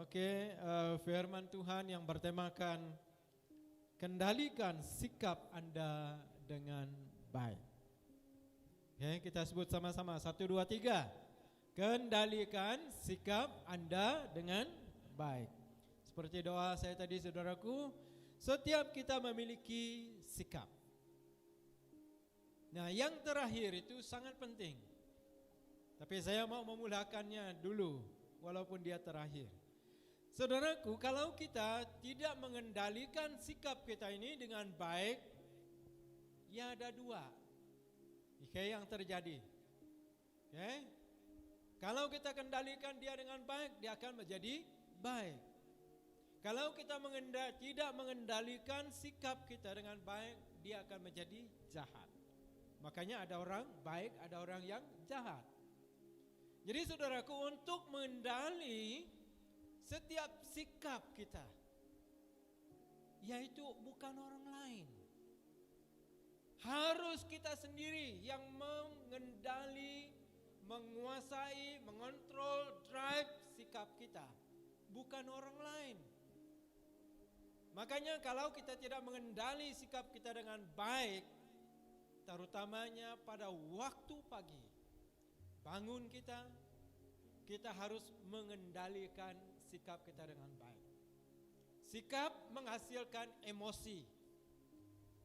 Oke, firman Tuhan yang bertemakan kendalikan sikap Anda dengan baik. Oke, kita sebut sama-sama 1, 2, 3. Kendalikan sikap Anda dengan baik. Seperti doa saya tadi saudaraku, setiap kita memiliki sikap. Nah, yang terakhir itu sangat penting. Tapi saya mau memulakannya dulu walaupun dia terakhir. Saudaraku, kalau kita tidak mengendalikan sikap kita ini dengan baik, ya ada dua. Oke, yang terjadi. Oke. Kalau kita kendalikan dia dengan baik, dia akan menjadi baik. Kalau kita tidak mengendalikan sikap kita dengan baik, dia akan menjadi jahat. Makanya ada orang baik, ada orang yang jahat. Jadi saudaraku, untuk mengendali setiap sikap kita, yaitu bukan orang lain, harus kita sendiri yang mengendali, menguasai, mengontrol, drive sikap kita, bukan orang lain. Makanya kalau kita tidak mengendali sikap kita dengan baik, terutamanya pada waktu pagi, bangun kita harus mengendalikan sikap kita dengan baik. Sikap menghasilkan emosi.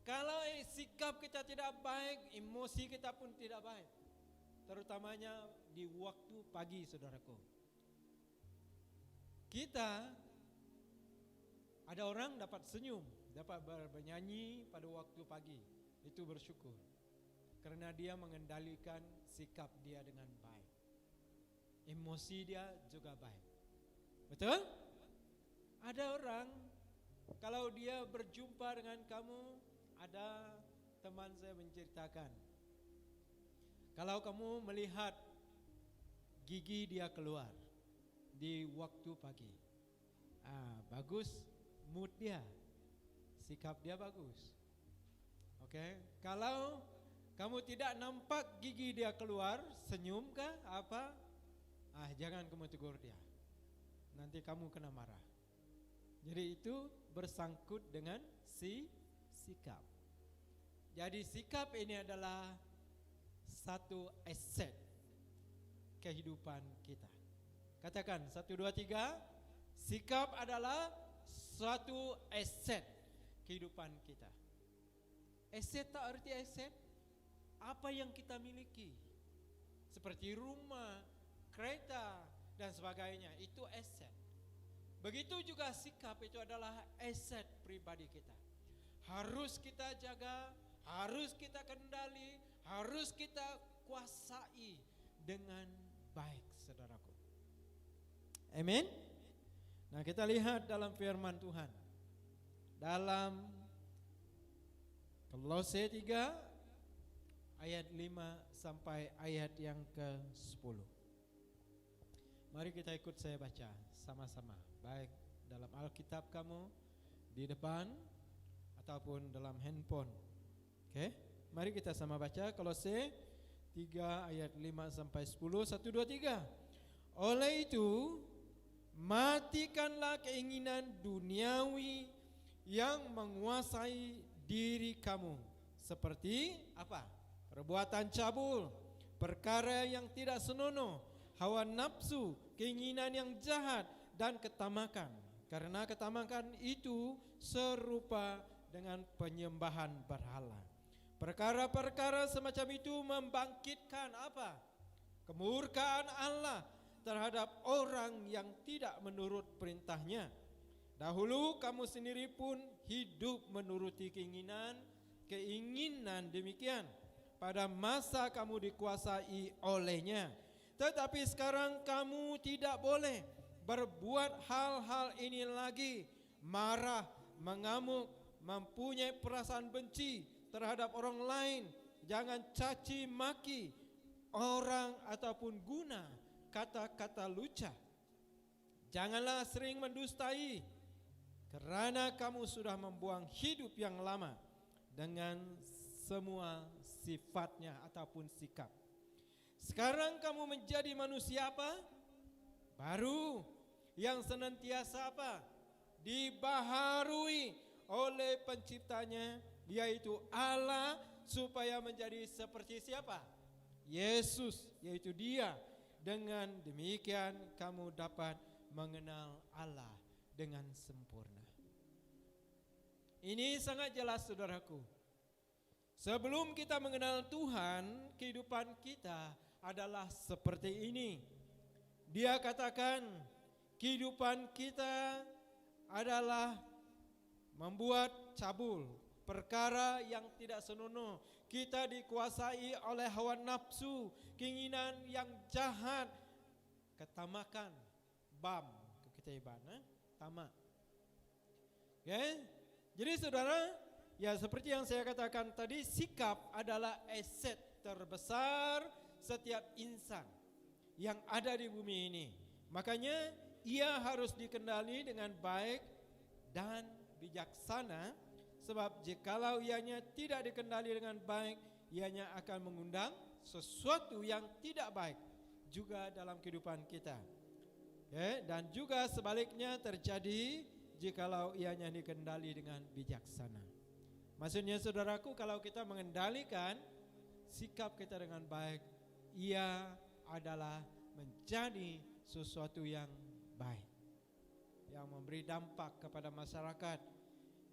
Kalau sikap kita tidak baik, emosi kita pun tidak baik. Terutamanya di waktu pagi, saudaraku. Ada orang dapat senyum, dapat bernyanyi pada waktu pagi. Itu bersyukur. Karena dia mengendalikan sikap dia dengan baik. Emosi dia juga baik. Betul? Ada orang, kalau dia berjumpa dengan kamu, ada teman saya menceritakan, kalau kamu melihat gigi dia keluar di waktu pagi, bagus mood dia, sikap dia bagus. Oke, kalau kamu tidak nampak gigi dia keluar, senyum kah apa? Jangan kamu tegur dia, nanti kamu kena marah. Jadi itu bersangkut dengan sikap. Jadi sikap ini adalah satu aset kehidupan kita. Katakan 1, 2, 3. Sikap adalah suatu aset kehidupan kita. Aset tak arti aset apa yang kita miliki, seperti rumah, kereta dan sebagainya, itu aset. Begitu juga sikap itu adalah aset pribadi kita. Harus kita jaga, harus kita kendali, harus kita kuasai dengan baik, saudaraku. Amin. Nah, kita lihat dalam firman Tuhan, dalam Kolose 3 ayat 5 sampai ayat yang ke-10. Mari kita ikut saya baca sama-sama, baik dalam Alkitab kamu di depan ataupun dalam handphone. Oke, mari kita sama baca Kolose 3 ayat 5 sampai 10. 1, 2, 3. Oleh itu, matikanlah keinginan duniawi yang menguasai diri kamu, seperti apa? Perbuatan cabul, perkara yang tidak senonoh, hawa nafsu, keinginan yang jahat, dan ketamakan. Karena ketamakan itu serupa dengan penyembahan berhala. Perkara-perkara semacam itu membangkitkan apa? Kemurkaan Allah terhadap orang yang tidak menurut perintahnya. Dahulu kamu sendiri pun hidup menuruti keinginan demikian pada masa kamu dikuasai olehnya. Tetapi sekarang kamu tidak boleh berbuat hal-hal ini lagi. Marah, mengamuk, mempunyai perasaan benci terhadap orang lain. Jangan caci maki orang ataupun guna kata-kata lucah. Janganlah sering mendustai, karena kamu sudah membuang hidup yang lama dengan semua sifatnya ataupun sikap. Sekarang kamu menjadi manusia apa? Baru, yang senantiasa apa? Dibaharui oleh penciptanya, yaitu Allah, supaya menjadi seperti siapa? Yesus, yaitu Dia. Dengan demikian kamu dapat mengenal Allah dengan sempurna. Ini sangat jelas, saudaraku. Sebelum kita mengenal Tuhan, kehidupan kita adalah seperti ini. Dia katakan kehidupan kita adalah membuat cabul, perkara yang tidak senonoh. Kita dikuasai oleh hawa nafsu, keinginan yang jahat, ketamakan, kita ibadah, tamak. Okay? Jadi saudara, ya seperti yang saya katakan tadi, sikap adalah aset terbesar setiap insan yang ada di bumi ini. Makanya ia harus dikendali dengan baik dan bijaksana, sebab jikalau ianya tidak dikendali dengan baik, ianya akan mengundang sesuatu yang tidak baik juga dalam kehidupan kita. Dan juga sebaliknya terjadi jikalau ianya dikendali dengan bijaksana. Maksudnya saudaraku, kalau kita mengendalikan sikap kita dengan baik, ia adalah menjadi sesuatu yang baik, yang memberi dampak kepada masyarakat,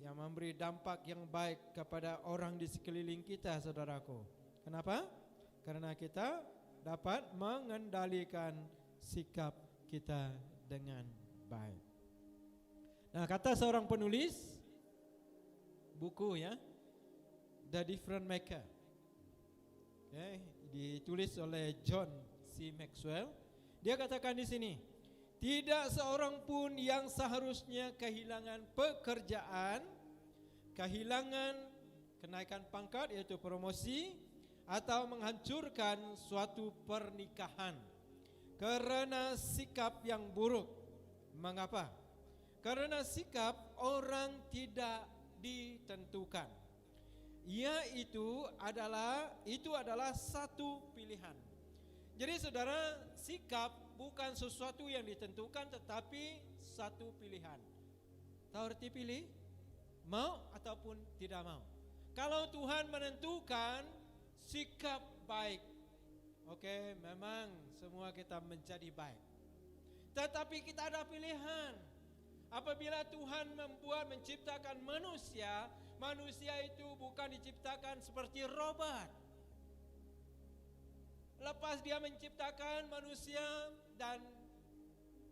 yang memberi dampak yang baik kepada orang di sekeliling kita, saudaraku. Kenapa? Karena kita dapat mengendalikan sikap kita dengan baik. Nah, kata seorang penulis buku, ya, The Difference Maker, ditulis oleh John C. Maxwell. Dia katakan di sini, tidak seorang pun yang seharusnya kehilangan pekerjaan, kehilangan kenaikan pangkat yaitu promosi, atau menghancurkan suatu pernikahan karena sikap yang buruk. Mengapa? Karena sikap orang tidak ditentukan. Itu adalah satu pilihan. Jadi saudara, sikap bukan sesuatu yang ditentukan, tetapi satu pilihan. Tahu arti pilih? Mau ataupun tidak mau. Kalau Tuhan menentukan sikap baik, oke, memang semua kita menjadi baik. Tetapi kita ada pilihan. Apabila Tuhan menciptakan manusia, manusia itu bukan diciptakan seperti robot. Lepas Dia menciptakan manusia, dan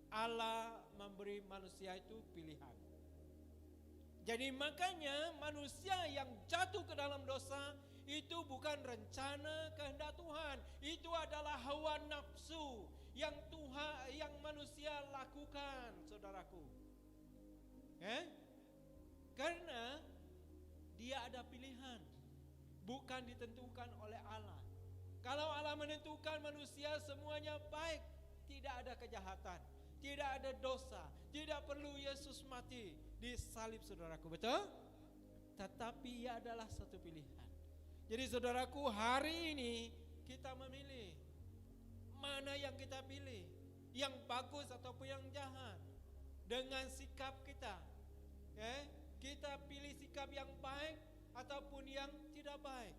Allah memberi manusia itu pilihan. Jadi makanya manusia yang jatuh ke dalam dosa itu bukan rencana kehendak Tuhan. Itu adalah hawa nafsu yang manusia lakukan, saudaraku. Karena dia ada pilihan, bukan ditentukan oleh Allah. Kalau Allah menentukan manusia semuanya baik, tidak ada kejahatan, tidak ada dosa, tidak perlu Yesus mati di salib, saudaraku, betul? Tetapi ia adalah satu pilihan. Jadi saudaraku, hari ini kita memilih mana yang kita pilih, yang bagus ataupun yang jahat. Dengan sikap kita, kita pilih sikap yang baik ataupun yang tidak baik.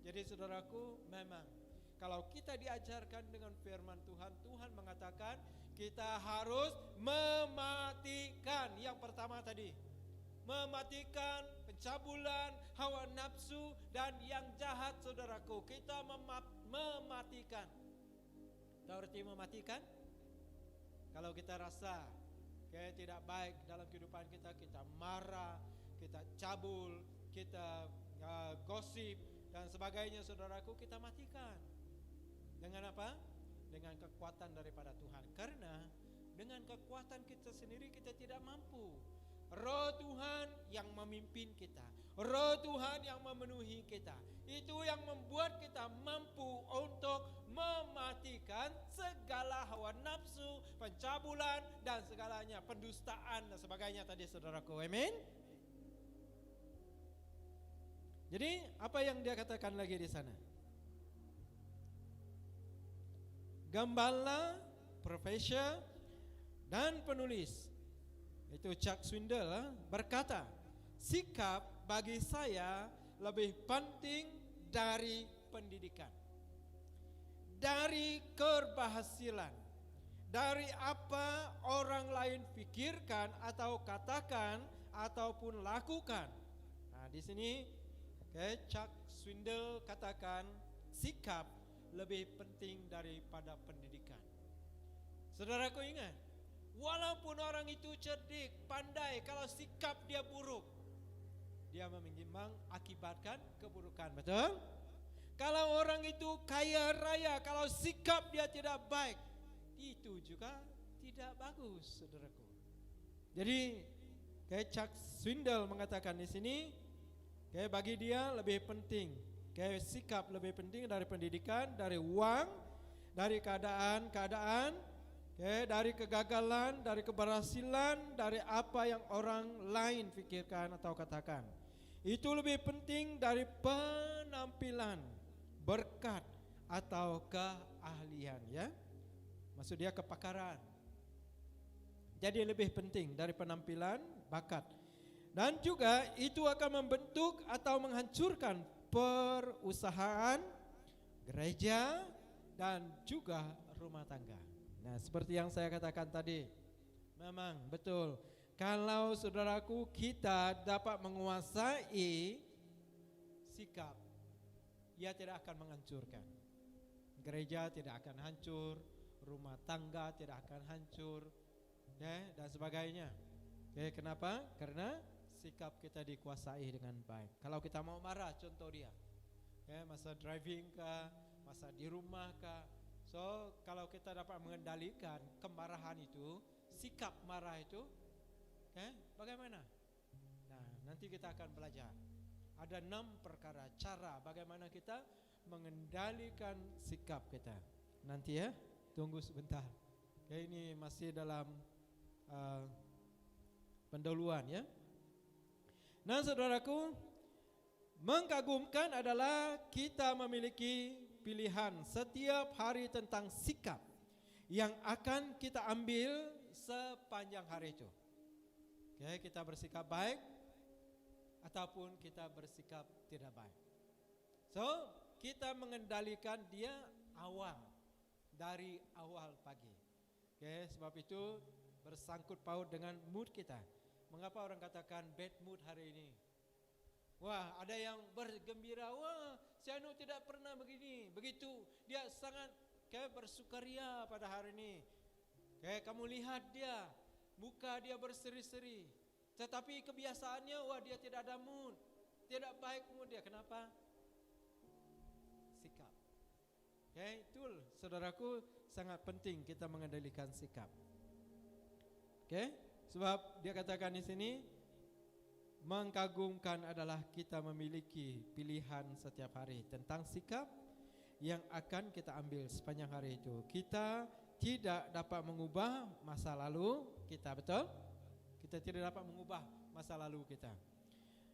Jadi saudaraku, memang kalau kita diajarkan dengan firman Tuhan, Tuhan mengatakan kita harus mematikan. Yang pertama tadi, mematikan pencabulan, hawa nafsu, dan yang jahat, saudaraku. Kita mematikan. Tahu arti mematikan? Kalau kita rasa tidak baik dalam kehidupan kita, kita marah, kita cabul, kita gosip dan sebagainya, saudaraku, kita matikan. Dengan apa? Dengan kekuatan daripada Tuhan. Karena dengan kekuatan kita sendiri kita tidak mampu. Roh Tuhan yang memimpin kita, Roh Tuhan yang memenuhi kita, itu yang membuat kita mampu untuk mematikan segala hawa nafsu, pencabulan dan segalanya, pendustaan dan sebagainya tadi, saudaraku. Amin. Jadi apa yang dia katakan lagi di sana? Gembala, profesor, Dan penulis, itu Chuck Swindoll, berkata, sikap bagi saya lebih penting dari pendidikan, dari keberhasilan, dari apa orang lain pikirkan atau katakan ataupun lakukan. Nah, di sini Chuck Swindoll katakan sikap lebih penting daripada pendidikan. Saudaraku ingat, walaupun orang itu cerdik, pandai, kalau sikap dia buruk, dia mengakibatkan keburukan, betul? Kalau orang itu kaya raya, kalau sikap dia tidak baik, itu juga tidak bagus, saudaraku. Jadi, kayak Chuck Swindoll mengatakan di sini, kayak bagi dia lebih penting, kayak sikap lebih penting dari pendidikan, dari uang, dari keadaan, dari kegagalan, dari keberhasilan, dari apa yang orang lain pikirkan atau katakan. Itu lebih penting dari penampilan, berkat atau keahlian, ya. Maksud dia kepakaran. Jadi lebih penting dari penampilan, bakat. Dan juga itu akan membentuk atau menghancurkan perusahaan, gereja, dan juga rumah tangga. Nah, seperti yang saya katakan tadi, memang betul. Kalau saudaraku kita dapat menguasai sikap, ia tidak akan menghancurkan. Gereja tidak akan hancur, rumah tangga tidak akan hancur, dan sebagainya. Kenapa? Karena sikap kita dikuasai dengan baik. Kalau kita mau marah, contoh dia, masa driving kah, masa di rumah kah. So, kalau kita dapat mengendalikan kemarahan itu, sikap marah itu, bagaimana? Nah, nanti kita akan belajar. Ada 6 perkara cara bagaimana kita mengendalikan sikap kita. Nanti ya, tunggu sebentar. Ini masih dalam pendahuluan ya. Nah, saudaraku, mengagumkan adalah kita memiliki pilihan setiap hari tentang sikap yang akan kita ambil sepanjang hari itu. Kita bersikap baik ataupun kita bersikap tidak baik. So, kita mengendalikan dia dari awal pagi. Sebab itu bersangkut paut dengan mood kita. Mengapa orang katakan bad mood hari ini? Wah, ada yang bergembira, wah, si Anu tidak pernah begini, begitu. Dia sangat bersukaria pada hari ini. Kamu lihat dia, muka dia berseri-seri. Tetapi kebiasaannya, wah, dia tidak ada mood, tidak baik mood dia. Kenapa? Sikap. Itu saudaraku sangat penting kita mengendalikan sikap. Sebab dia katakan di sini, mengagumkan adalah kita memiliki pilihan setiap hari tentang sikap yang akan kita ambil sepanjang hari itu. Kita tidak dapat mengubah masa lalu kita, betul? Kita tidak dapat mengubah masa lalu kita.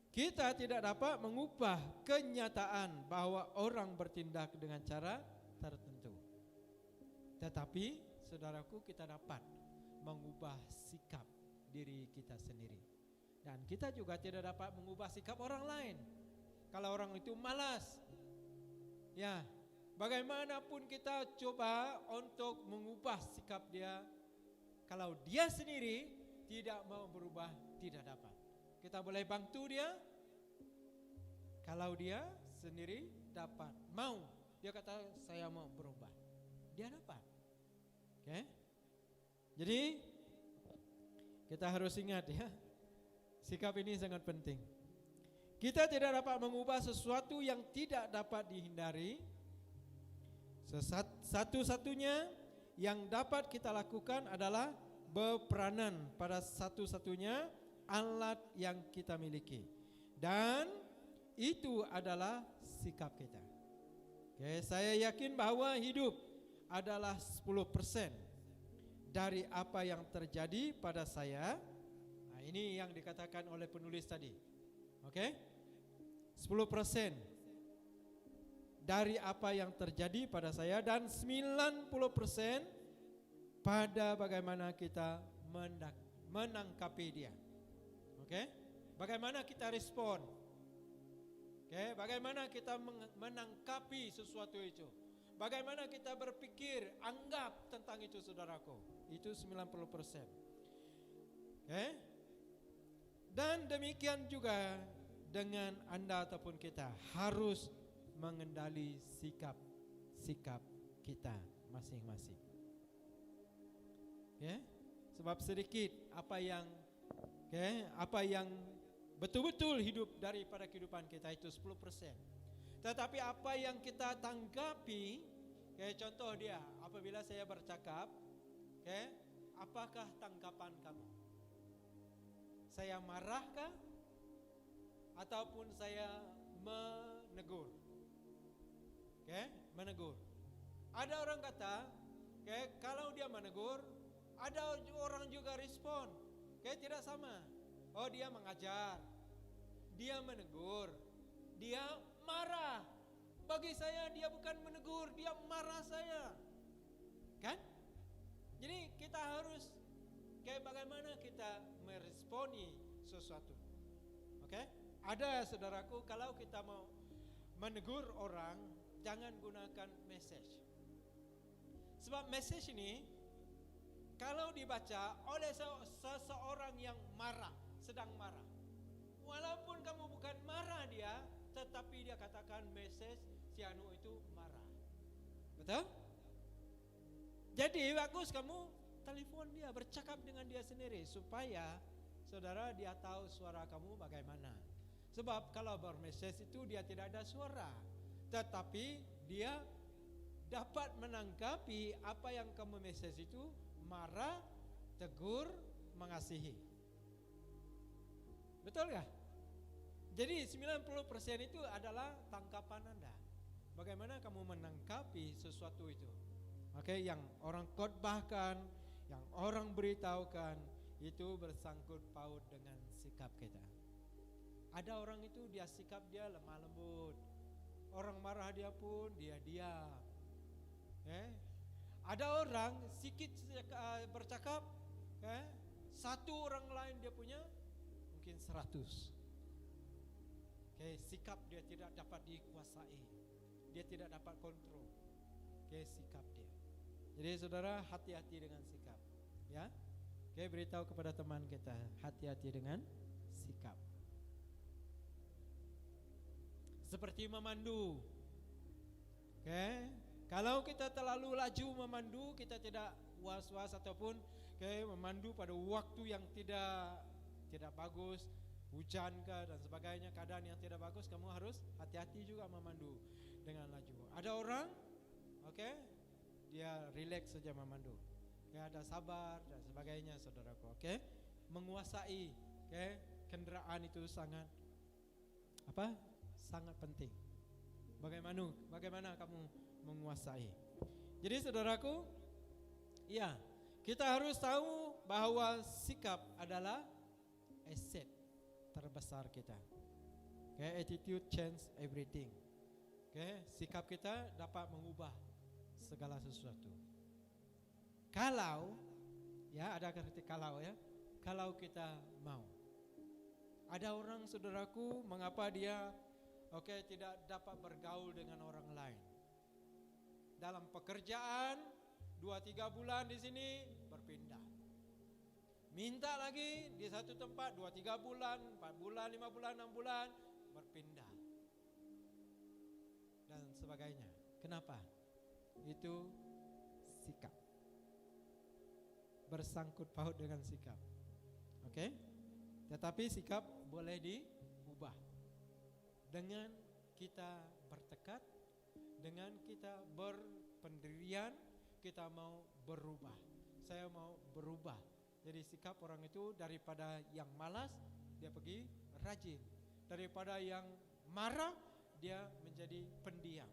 Kita tidak dapat mengubah kenyataan bahwa orang bertindak dengan cara tertentu. Tetapi, saudaraku, kita dapat mengubah sikap diri kita sendiri. Dan kita juga tidak dapat mengubah sikap orang lain. Kalau orang itu malas, ya, bagaimanapun kita coba untuk mengubah sikap dia, kalau dia sendiri tidak mau berubah, tidak dapat. Kita boleh bantu dia, kalau dia sendiri dapat, mau, dia kata saya mau berubah, dia dapat. Jadi kita harus ingat ya, sikap ini sangat penting. Kita tidak dapat mengubah sesuatu yang tidak dapat dihindari. Satu-satunya yang dapat kita lakukan adalah berperanan pada satu-satunya alat yang kita miliki. Dan itu adalah sikap kita. Saya yakin bahwa hidup adalah 10% dari apa yang terjadi pada saya. Nah, ini yang dikatakan oleh penulis tadi. 10% dari apa yang terjadi pada saya, dan 90% pada bagaimana kita menangkapi dia. Oke? Bagaimana kita respon? Oke, bagaimana kita menangkapi sesuatu itu? Bagaimana kita berpikir, anggap tentang itu saudaraku. Itu 90%. Oke? Dan demikian juga dengan Anda ataupun kita harus mengendali sikap kita masing-masing. Ya, sebab sedikit apa yang betul-betul hidup daripada kehidupan kita itu 10%. Tetapi apa yang kita tanggapi, contoh dia, apabila saya bercakap, apakah tanggapan kamu? Saya marahkah? Ataupun saya menegur? Menegur. Ada orang kata, kalau dia menegur, ada orang juga respon, tidak sama. Oh, dia mengajar, dia menegur, dia marah. Bagi saya dia bukan menegur, dia marah saya. Kan? Jadi kita harus bagaimana kita meresponi sesuatu. Ada saudaraku, kalau kita mau menegur orang, jangan gunakan message. Sebab message ini kalau dibaca oleh seseorang yang marah, sedang marah, walaupun kamu bukan marah dia, tetapi dia katakan message si anu itu marah. Betul? Jadi bagus kamu telepon dia, bercakap dengan dia sendiri, supaya saudara dia tahu suara kamu bagaimana. Sebab kalau bermessage itu dia tidak ada suara, tetapi dia dapat menanggapi apa yang kamu message itu, marah, tegur, mengasihi. Betul gak? Jadi 90% itu adalah tangkapan Anda. Bagaimana kamu menangkapi sesuatu itu. Yang orang khotbahkan, yang orang beritahukan, itu bersangkut paut dengan sikap kita. Ada orang itu dia sikap dia lemah lembut. Orang marah dia pun dia diam. Ada orang sikit bercakap, satu orang lain dia punya mungkin 100. Sikap dia tidak dapat dikuasai, dia tidak dapat kontrol. Sikap dia. Jadi saudara hati-hati dengan sikap, ya. Beritahu kepada teman kita, hati-hati dengan sikap. Seperti memandu. Kalau kita terlalu laju memandu, kita tidak was-was ataupun memandu pada waktu yang tidak bagus, hujan dan sebagainya, keadaan yang tidak bagus, kamu harus hati-hati juga memandu dengan laju. Ada orang, dia relax saja memandu, ada sabar dan sebagainya, saudaraku. Menguasai kendaraan itu sangat sangat penting. Bagaimana kamu menguasai? Jadi saudaraku, ya, kita harus tahu bahwa sikap adalah aset terbesar kita. Attitude change everything. Sikap kita dapat mengubah segala sesuatu. Kalau, ya, ada kata kalau, ya, kalau kita mau. Ada orang saudaraku, mengapa dia tidak dapat bergaul dengan orang lain. Dalam pekerjaan 2-3 bulan di sini berpindah. Minta lagi di satu tempat 2-3 bulan, 4 bulan, 5 bulan, 6 bulan berpindah. Dan sebagainya. Kenapa? Itu sikap. Bersangkut paut dengan sikap. Tetapi sikap boleh diubah. Dengan kita bertekad, dengan kita berpendirian, kita mau berubah. Saya mau berubah. Jadi sikap orang itu daripada yang malas, dia pergi rajin. Daripada yang marah, dia menjadi pendiam.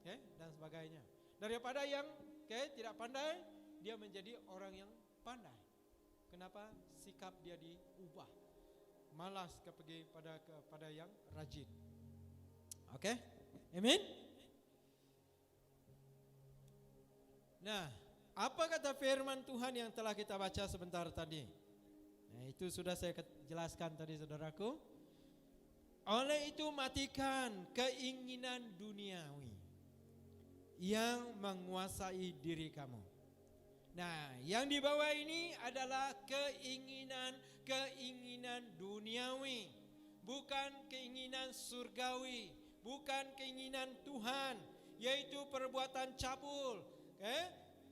Dan sebagainya. Daripada yang tidak pandai, dia menjadi orang yang pandai. Kenapa? Sikap dia diubah. Malas pergi kepada yang rajin. Amin. Nah, Apa kata firman Tuhan yang telah kita baca sebentar tadi? Nah, itu sudah saya jelaskan tadi, saudaraku. Oleh itu matikan keinginan duniawi yang menguasai diri kamu. Nah, yang di bawah ini adalah keinginan duniawi, bukan keinginan surgawi, bukan keinginan Tuhan, yaitu perbuatan cabul.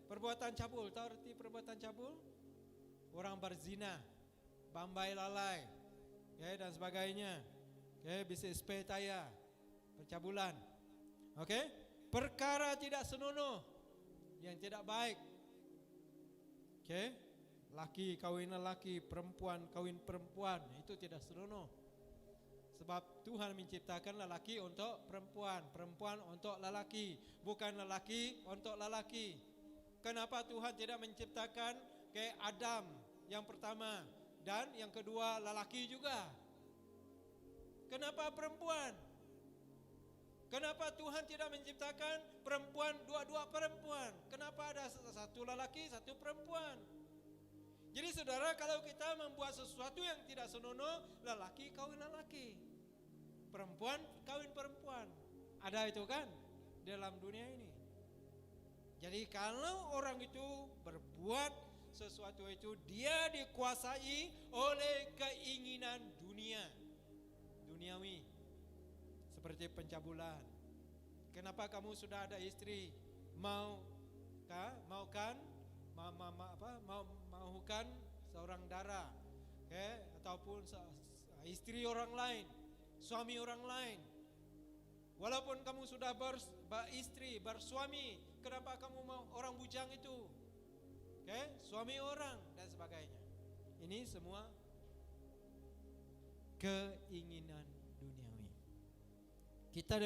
Perbuatan cabul, tahu arti perbuatan cabul? Orang berzina, bambai lalai, dan sebagainya. Bisnis petaya, percabulan. Perkara tidak senonoh, yang tidak baik. Laki kawin laki, perempuan kawin perempuan, itu tidak senonoh. Sebab Tuhan menciptakan lelaki untuk perempuan, perempuan untuk lelaki, bukan lelaki untuk lelaki. Kenapa Tuhan tidak menciptakan kayak Adam yang pertama dan yang kedua lelaki juga? Kenapa perempuan? Kenapa Tuhan tidak menciptakan perempuan, dua-dua perempuan? Kenapa ada satu lelaki, satu perempuan? Jadi saudara, kalau kita membuat sesuatu yang tidak senonoh, lelaki kawin lelaki, perempuan kawin perempuan. Ada itu kan dalam dunia ini. Jadi kalau orang itu berbuat sesuatu itu, dia dikuasai oleh keinginan duniawi, seperti pencabulan. Kenapa kamu sudah ada istri, maukan seorang dara, ataupun istri orang lain, suami orang lain. Walaupun kamu sudah beristri, bersuami, kenapa kamu mau orang bujang itu? Suami orang dan sebagainya. Ini semua keinginan duniawi. Kita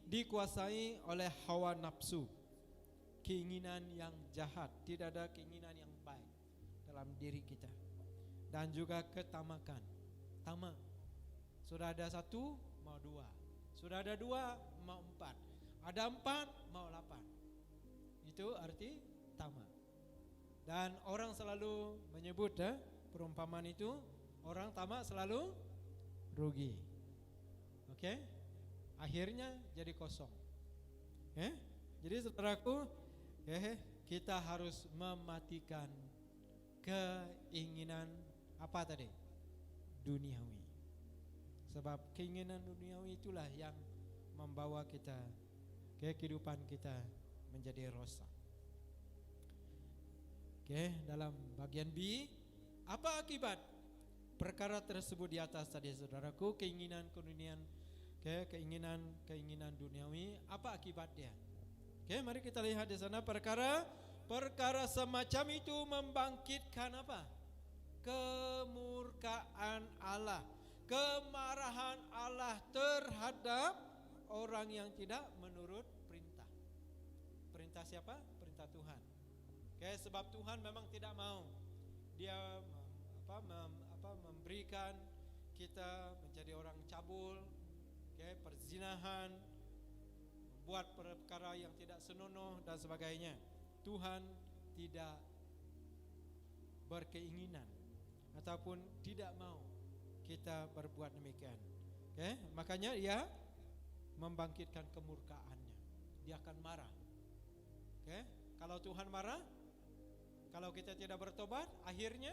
dikuasai oleh hawa nafsu, keinginan yang jahat, tidak ada keinginan yang baik dalam diri kita. Dan juga ketamakan, tamak. Sudah ada satu, mau dua. Sudah ada dua, mau empat. Ada empat, mau 8. Itu arti tamak. Dan orang selalu menyebut perumpamaan itu, orang tamak selalu rugi. Akhirnya jadi kosong. Jadi saudaraku, kita harus mematikan keinginan apa tadi? Duniawi. Sebab keinginan duniawi itulah yang membawa kita, kehidupan kita menjadi rosak. Dalam bagian B, apa akibat perkara tersebut di atas tadi, saudaraku? Keinginan duniawi, apa akibatnya? Mari kita lihat di sana. Perkara semacam itu membangkitkan apa? Kemurkaan Allah, kemarahan Allah terhadap orang yang tidak menurut perintah. Perintah siapa? Perintah Tuhan. Sebab Tuhan memang tidak mau Dia memberikan kita menjadi orang cabul, perzinahan, membuat perkara yang tidak senonoh dan sebagainya. Tuhan tidak berkeinginan ataupun tidak mau kita berbuat demikian. Makanya Dia membangkitkan kemurkaannya. Dia akan marah. Kalau Tuhan marah, kalau kita tidak bertobat, akhirnya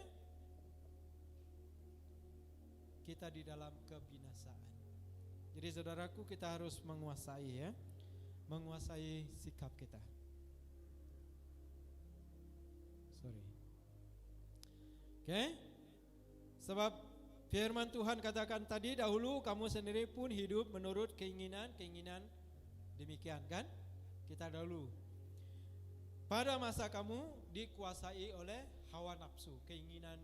kita di dalam kebinasaan. Jadi saudaraku, kita harus menguasai sikap kita. Sebab firman Tuhan katakan tadi, dahulu kamu sendiri pun hidup menurut keinginan demikian kan? Kita dahulu pada masa kamu dikuasai oleh hawa nafsu, keinginan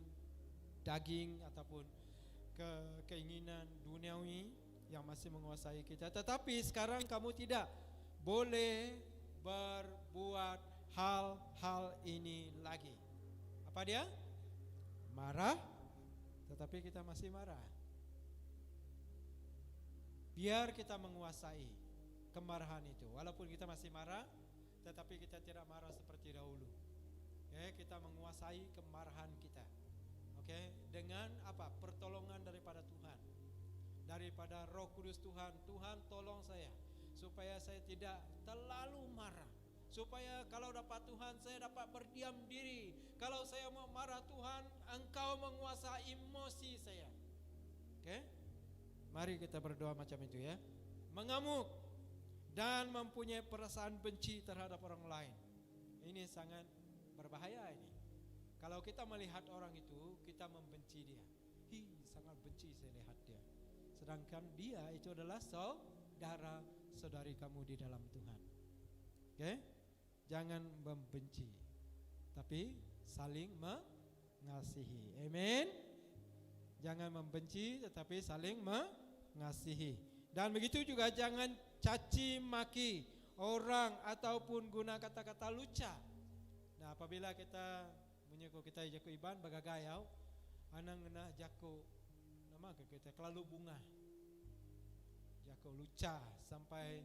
daging ataupun keinginan duniawi yang masih menguasai kita. Tetapi sekarang kamu tidak boleh berbuat hal-hal ini lagi. Apa dia? Marah, tetapi kita masih marah. Biar kita menguasai kemarahan itu. Walaupun kita masih marah, tetapi kita tidak marah seperti dahulu. Kita menguasai kemarahan kita. Dengan apa? Pertolongan daripada Tuhan, daripada Roh Kudus Tuhan. Tuhan tolong saya supaya saya tidak terlalu marah, supaya kalau dapat Tuhan saya dapat berdiam diri. Kalau saya mau marah, Tuhan Engkau menguasai emosi saya. Mari kita berdoa macam itu ya. Mengamuk dan mempunyai perasaan benci terhadap orang lain, ini sangat berbahaya ini. Kalau kita melihat orang itu, kita membenci dia. Sangat benci saya lihat dia. Sedangkan dia itu adalah saudara saudari kamu di dalam Tuhan. Jangan membenci, tapi saling mengasihi. Amin. Jangan membenci, tetapi saling mengasihi. Dan begitu juga jangan caci maki orang ataupun guna kata-kata luca. Nah, apabila kita menyuku kita jaku iban bagagayau, anang ngena jaku nama kita kelalu bunga. Jaku luca sampai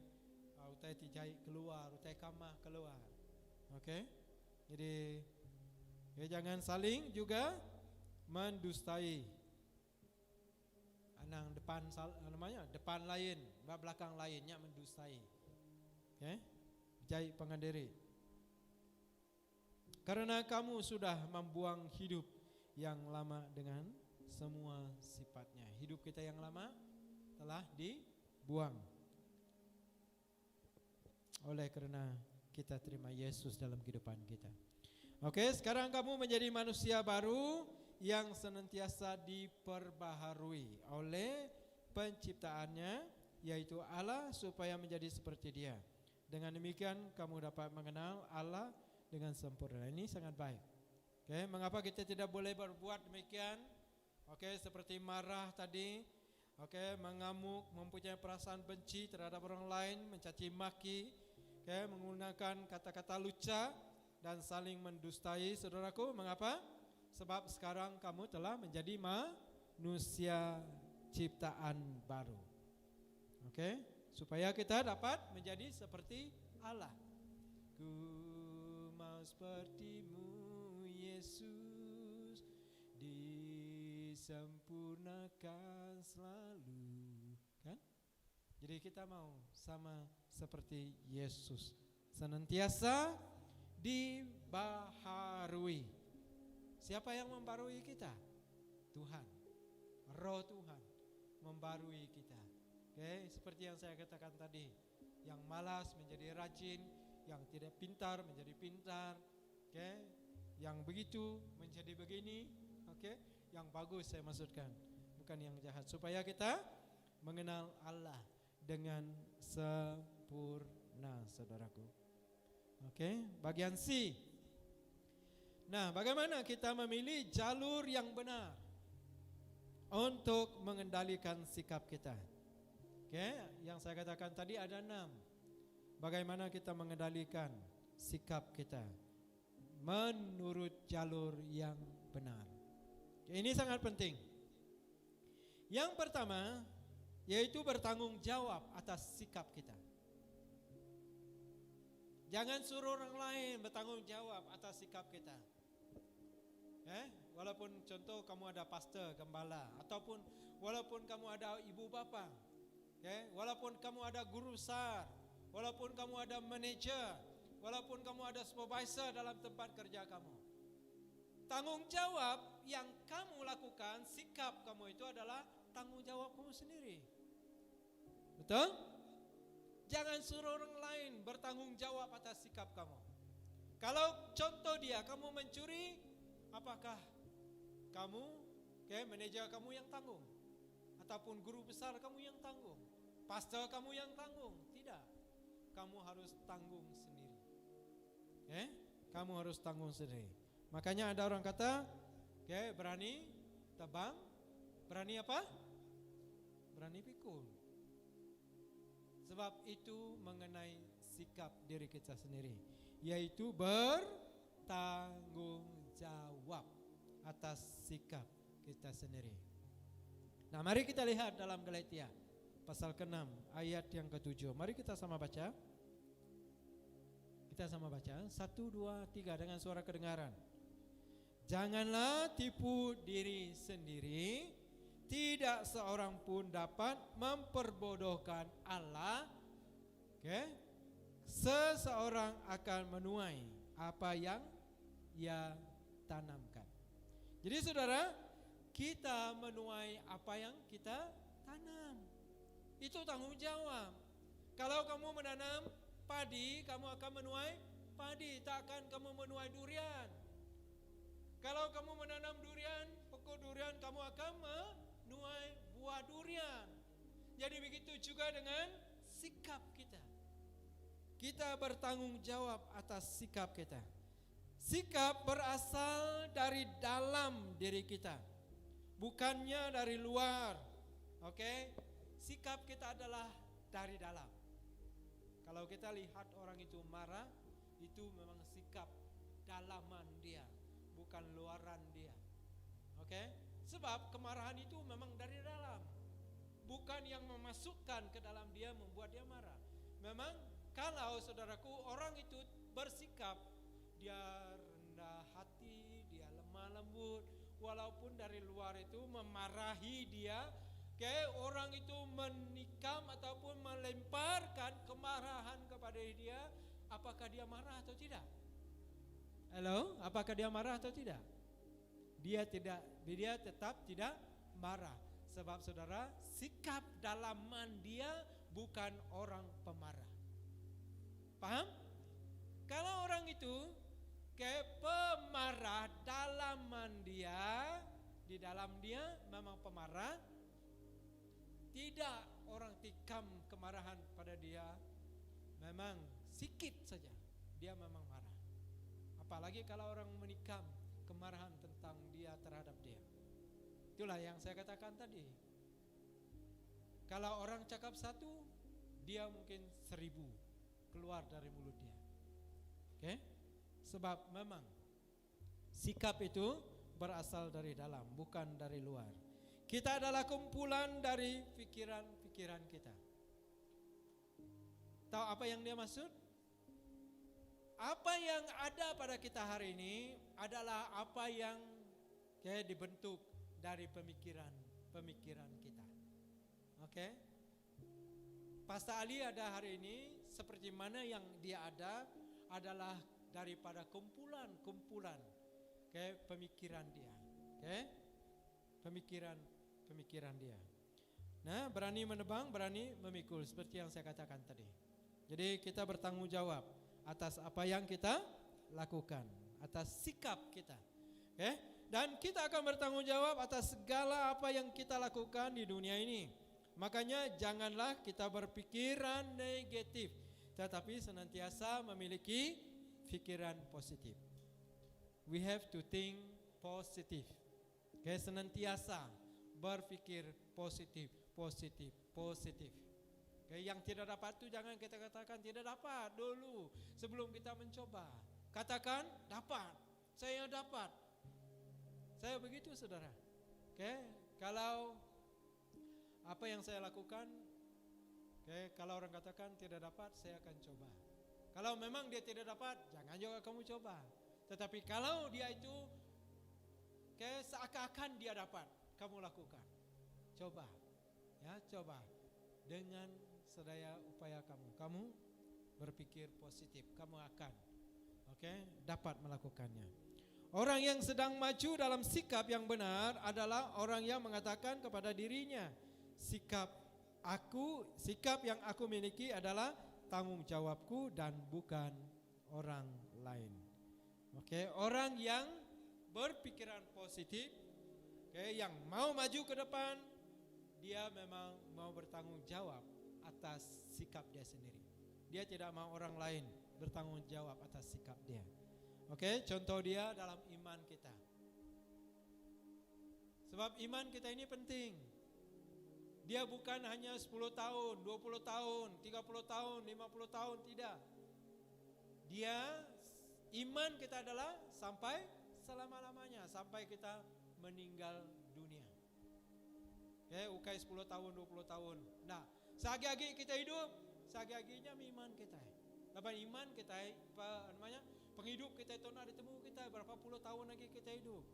utai tijai keluar, utai kamah keluar. Jadi jangan saling juga mendustai. Anang depan namanya depan lain, belakang lainnya mendustai. Jai pengandiri. Karena kamu sudah membuang hidup yang lama dengan semua sifatnya. Hidup kita yang lama telah dibuang oleh karena kita terima Yesus dalam kehidupan kita. Sekarang kamu menjadi manusia baru yang senantiasa diperbaharui oleh penciptaannya, yaitu Allah, supaya menjadi seperti Dia. Dengan demikian kamu dapat mengenal Allah dengan sempurna. Ini sangat baik. Mengapa kita tidak boleh berbuat demikian? Seperti marah tadi, mengamuk, mempunyai perasaan benci terhadap orang lain, mencaci maki, menggunakan kata-kata luca dan saling mendustai. Saudaraku, mengapa? Sebab sekarang kamu telah menjadi manusia ciptaan baru. Supaya kita dapat menjadi seperti Allah. Ku mau sepertimu Yesus, disempurnakan selalu. Jadi kita mau sama seperti Yesus, senantiasa dibaharui. Siapa yang membarui kita? Tuhan. Roh Tuhan membarui kita. Seperti yang saya katakan tadi, yang malas menjadi rajin, yang tidak pintar menjadi pintar, yang begitu menjadi begini, yang bagus saya maksudkan, bukan yang jahat, supaya kita mengenal Allah dengan sempurna, saudaraku. Bagian C. Nah, bagaimana kita memilih jalur yang benar untuk mengendalikan sikap kita? Yang saya katakan tadi ada 6. Bagaimana kita mengendalikan sikap kita menurut jalur yang benar? Ini sangat penting. Yang pertama yaitu bertanggung jawab atas sikap kita. Jangan suruh orang lain bertanggung jawab atas sikap kita. Walaupun contoh kamu ada pastor, gembala, ataupun walaupun kamu ada ibu bapa, walaupun kamu ada guru besar, walaupun kamu ada manager, walaupun kamu ada supervisor dalam tempat kerja kamu, tanggung jawab yang kamu lakukan, sikap kamu itu adalah tanggung jawab kamu sendiri. Betul? Jangan suruh orang lain bertanggung jawab atas sikap kamu. Kalau contoh dia, kamu mencuri, apakah kamu, manajer kamu yang tanggung? Ataupun guru besar kamu yang tanggung? Pastor kamu yang tanggung? Tidak. Kamu harus tanggung sendiri. Kamu harus tanggung sendiri. Makanya ada orang kata, berani tebang, berani apa? Berani pikul. Sebab itu mengenai sikap diri kita sendiri, yaitu bertanggung jawab atas sikap kita sendiri. Nah, mari kita lihat dalam Galatia pasal ke-6 ayat yang ke-7. Mari kita sama baca. Kita sama baca. 1, 2, 3 dengan suara kedengaran. Janganlah tipu diri sendiri. Tidak seorang pun dapat memperbodohkan Allah. Seseorang akan menuai apa yang ia tanamkan. Jadi saudara, kita menuai apa yang kita tanam. Itu tanggung jawab. Kalau kamu menanam padi, kamu akan menuai padi, tak akan kamu menuai durian. Kalau kamu menanam durian, pokok durian, kamu akan menuai buah durian. Jadi begitu juga dengan sikap kita. Kita bertanggung jawab atas sikap kita. Sikap berasal dari dalam diri kita, bukannya dari luar. Sikap kita adalah dari dalam. Kalau kita lihat orang itu marah, itu memang sikap dalaman dia, bukan luaran dia. Sebab kemarahan itu memang dari dalam, bukan yang memasukkan ke dalam dia membuat dia marah. Memang kalau saudaraku orang itu bersikap, dia rendah hati, dia lemah lembut, walaupun dari luar itu memarahi dia, orang itu menikam ataupun melemparkan kemarahan kepada dia, apakah dia marah atau tidak? Halo, apakah dia marah atau tidak? Dia tetap tidak marah. Sebab saudara, sikap dalaman dia bukan orang pemarah. Paham? Kalau orang itu pemarah, dalaman dia, di dalam dia memang pemarah, tidak orang tikam kemarahan pada dia, memang sedikit saja dia memang marah. Apalagi kalau orang menikam kemarahan tentang dia terhadap dia. Itulah yang saya katakan tadi. Kalau orang cakap 1, dia mungkin 1000 keluar dari mulut dia. Sebab memang sikap itu berasal dari dalam, bukan dari luar. Kita adalah kumpulan dari pikiran-pikiran kita. Tahu apa yang dia maksud? Apa yang ada pada kita hari ini adalah apa yang dibentuk dari pemikiran kita. Pastor Ali ada hari ini seperti mana yang dia ada adalah daripada kumpulan pemikiran dia. Pemikiran dia. Nah, berani menebang, berani memikul, seperti yang saya katakan tadi. Jadi kita bertanggung jawab atas apa yang kita lakukan, atas sikap kita. Dan kita akan bertanggung jawab atas segala apa yang kita lakukan di dunia ini. Makanya janganlah kita berpikiran negatif, tetapi senantiasa memiliki pikiran positif. We have to think positive. Senantiasa berpikir positif. Yang tidak dapat itu jangan kita katakan tidak dapat dulu sebelum kita mencoba. Katakan dapat, saya dapat. Saya begitu saudara. Kalau apa yang saya lakukan, kalau orang katakan tidak dapat, saya akan coba. Kalau memang dia tidak dapat, jangan juga kamu coba. Tetapi kalau dia itu seakan-akan dia dapat, kamu lakukan. Coba. Coba. Dengan sedaya upaya kamu berpikir positif, kamu akan dapat melakukannya. Orang yang sedang maju dalam sikap yang benar adalah orang yang mengatakan kepada dirinya, sikap yang aku miliki adalah tanggung jawabku dan bukan orang lain. Orang yang berpikiran positif, yang mau maju ke depan, dia memang mau bertanggung jawab atas sikap dia sendiri. Dia tidak mau orang lain bertanggung jawab atas sikap dia. Contoh dia dalam iman kita. Sebab iman kita ini penting. Dia bukan hanya 10 tahun, 20 tahun, 30 tahun, 50 tahun, tidak. Dia, iman kita adalah sampai selama-lamanya, sampai kita meninggal dunia. Ukai 10 tahun, 20 tahun. Nah, sehari-hari kita hidup, sehari-harinya iman kita. Dapat iman kita, apa namanya, penghidup kita itu nak ditemu kita berapa puluh tahun lagi kita hidup.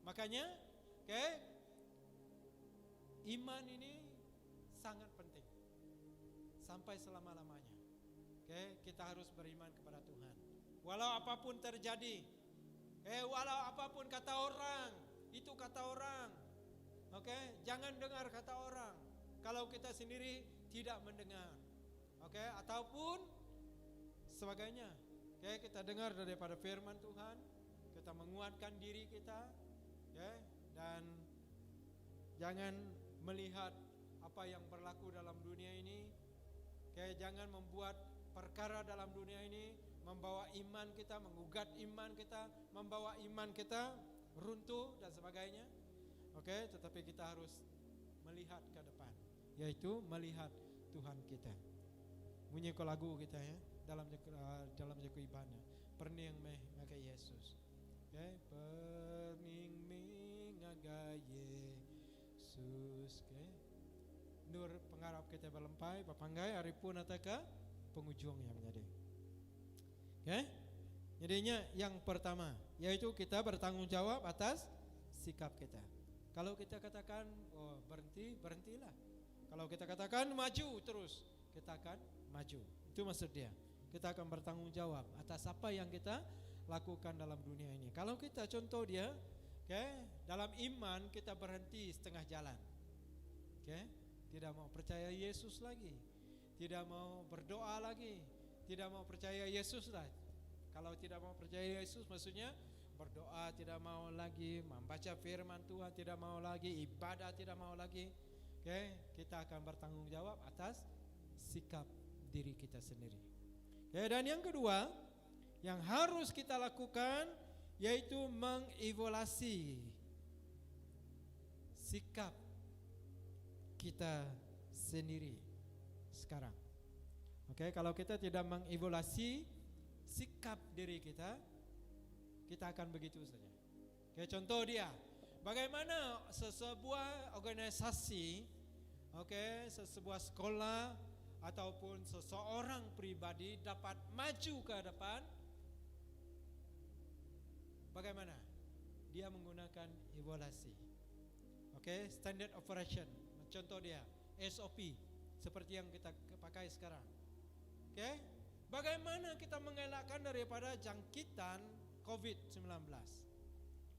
Makanya, iman ini sangat penting sampai selama-lamanya. Kita harus beriman kepada Tuhan. Walau apapun terjadi, walau apapun kata orang, itu kata orang. Jangan dengar kata orang kalau kita sendiri tidak mendengar. Ataupun sebagainya. Kita dengar daripada firman Tuhan, kita menguatkan diri kita, dan jangan melihat apa yang berlaku dalam dunia ini. Jangan membuat perkara dalam dunia ini membawa iman kita, mengugat iman kita, membawa iman kita runtuh dan sebagainya. Tetapi kita harus melihat ke depan, yaitu melihat Tuhan kita. Bunyi ko lagu kita ya dalam jaku ibadah. Perning meh ngaga Yesus. Perning meh ngaga Yesus. Nur pengharap kita berlempai papanggai hari pun ataka penghujungnya menjadi. Jadinya yang pertama yaitu kita bertanggung jawab atas sikap kita. Kalau kita katakan berhenti, berhentilah. Kalau kita katakan maju terus, kita akan maju. Itu maksud dia. Kita akan bertanggung jawab atas apa yang kita lakukan dalam dunia ini. Kalau kita contoh dia, dalam iman kita berhenti setengah jalan. Tidak mau percaya Yesus lagi, tidak mau berdoa lagi, tidak mau percaya Yesus lah. Kalau tidak mau percaya Yesus maksudnya berdoa tidak mau lagi, membaca firman Tuhan tidak mau lagi, ibadah tidak mau lagi. Kita akan bertanggung jawab atas sikap diri kita sendiri. Dan yang kedua yang harus kita lakukan yaitu mengevaluasi sikap kita sendiri sekarang. Kalau kita tidak mengevaluasi sikap diri kita, kita akan begitu saja. Contoh dia, bagaimana sebuah organisasi, sebuah sekolah ataupun seseorang pribadi dapat maju ke depan? Bagaimana? Dia menggunakan evaluasi. Standard operation. Contoh dia, SOP seperti yang kita pakai sekarang. Bagaimana kita mengelakkan daripada jangkitan COVID-19?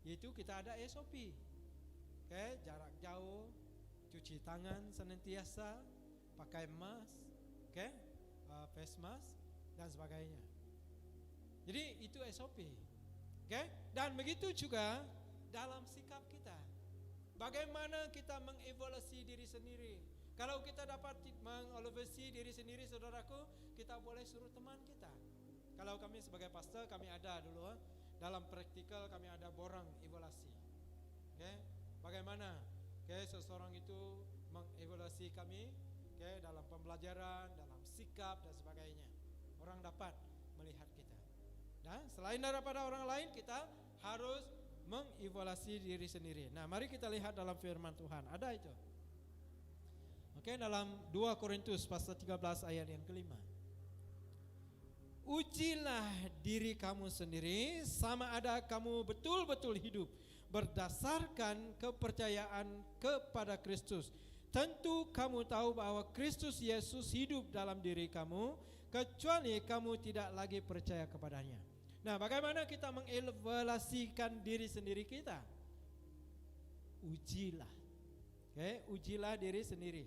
Yaitu kita ada SOP. Jarak jauh, cuci tangan senantiasa, pakai mask, face mask dan sebagainya. Jadi itu SOP. Dan begitu juga dalam sikap kita. Bagaimana kita mengevaluasi diri sendiri? Kalau kita dapat mengevaluasi diri sendiri, saudaraku, kita boleh suruh teman kita. Kalau kami sebagai pastor, kami ada dulu dalam praktikal kami ada borang evaluasi. Bagaimana seseorang itu mengevaluasi kami, dalam pembelajaran, dalam sikap dan sebagainya. Orang dapat melihat kita. Dan selain daripada orang lain, kita harus mengevaluasi diri sendiri. Nah, mari kita lihat dalam firman Tuhan. Ada itu. Dalam 2 Korintus pasal 13 ayat yang kelima. Ujilah diri kamu sendiri sama ada kamu betul-betul hidup berdasarkan kepercayaan kepada Kristus. Tentu kamu tahu bahwa Kristus Yesus hidup dalam diri kamu, kecuali kamu tidak lagi percaya kepadanya. Nah, bagaimana kita mengevaluasikan diri sendiri kita? Ujilah. Ujilah diri sendiri.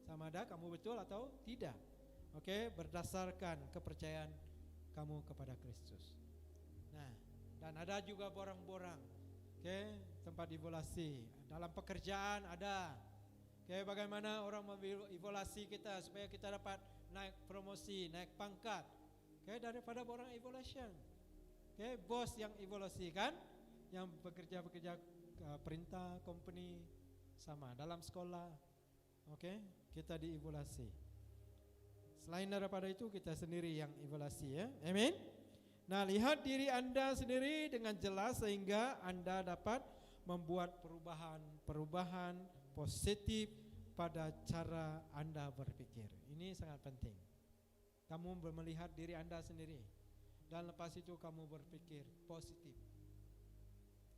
Sama ada kamu betul atau tidak. Berdasarkan kepercayaan kamu kepada Kristus. Nah, dan ada juga borang-borang. Tempat evaluasi. Dalam pekerjaan ada. Bagaimana orang mengevaluasi kita supaya kita dapat naik promosi, naik pangkat. Daripada borang evaluation. Bos yang evaluasi kan, yang bekerja perintah company sama dalam sekolah. Kita dievaluasi. Selain daripada itu kita sendiri yang evaluasi ya. Amin. Nah, lihat diri Anda sendiri dengan jelas sehingga Anda dapat membuat perubahan positif pada cara Anda berpikir. Ini sangat penting. Kamu melihat diri Anda sendiri. Dan lepas itu kamu berpikir positif.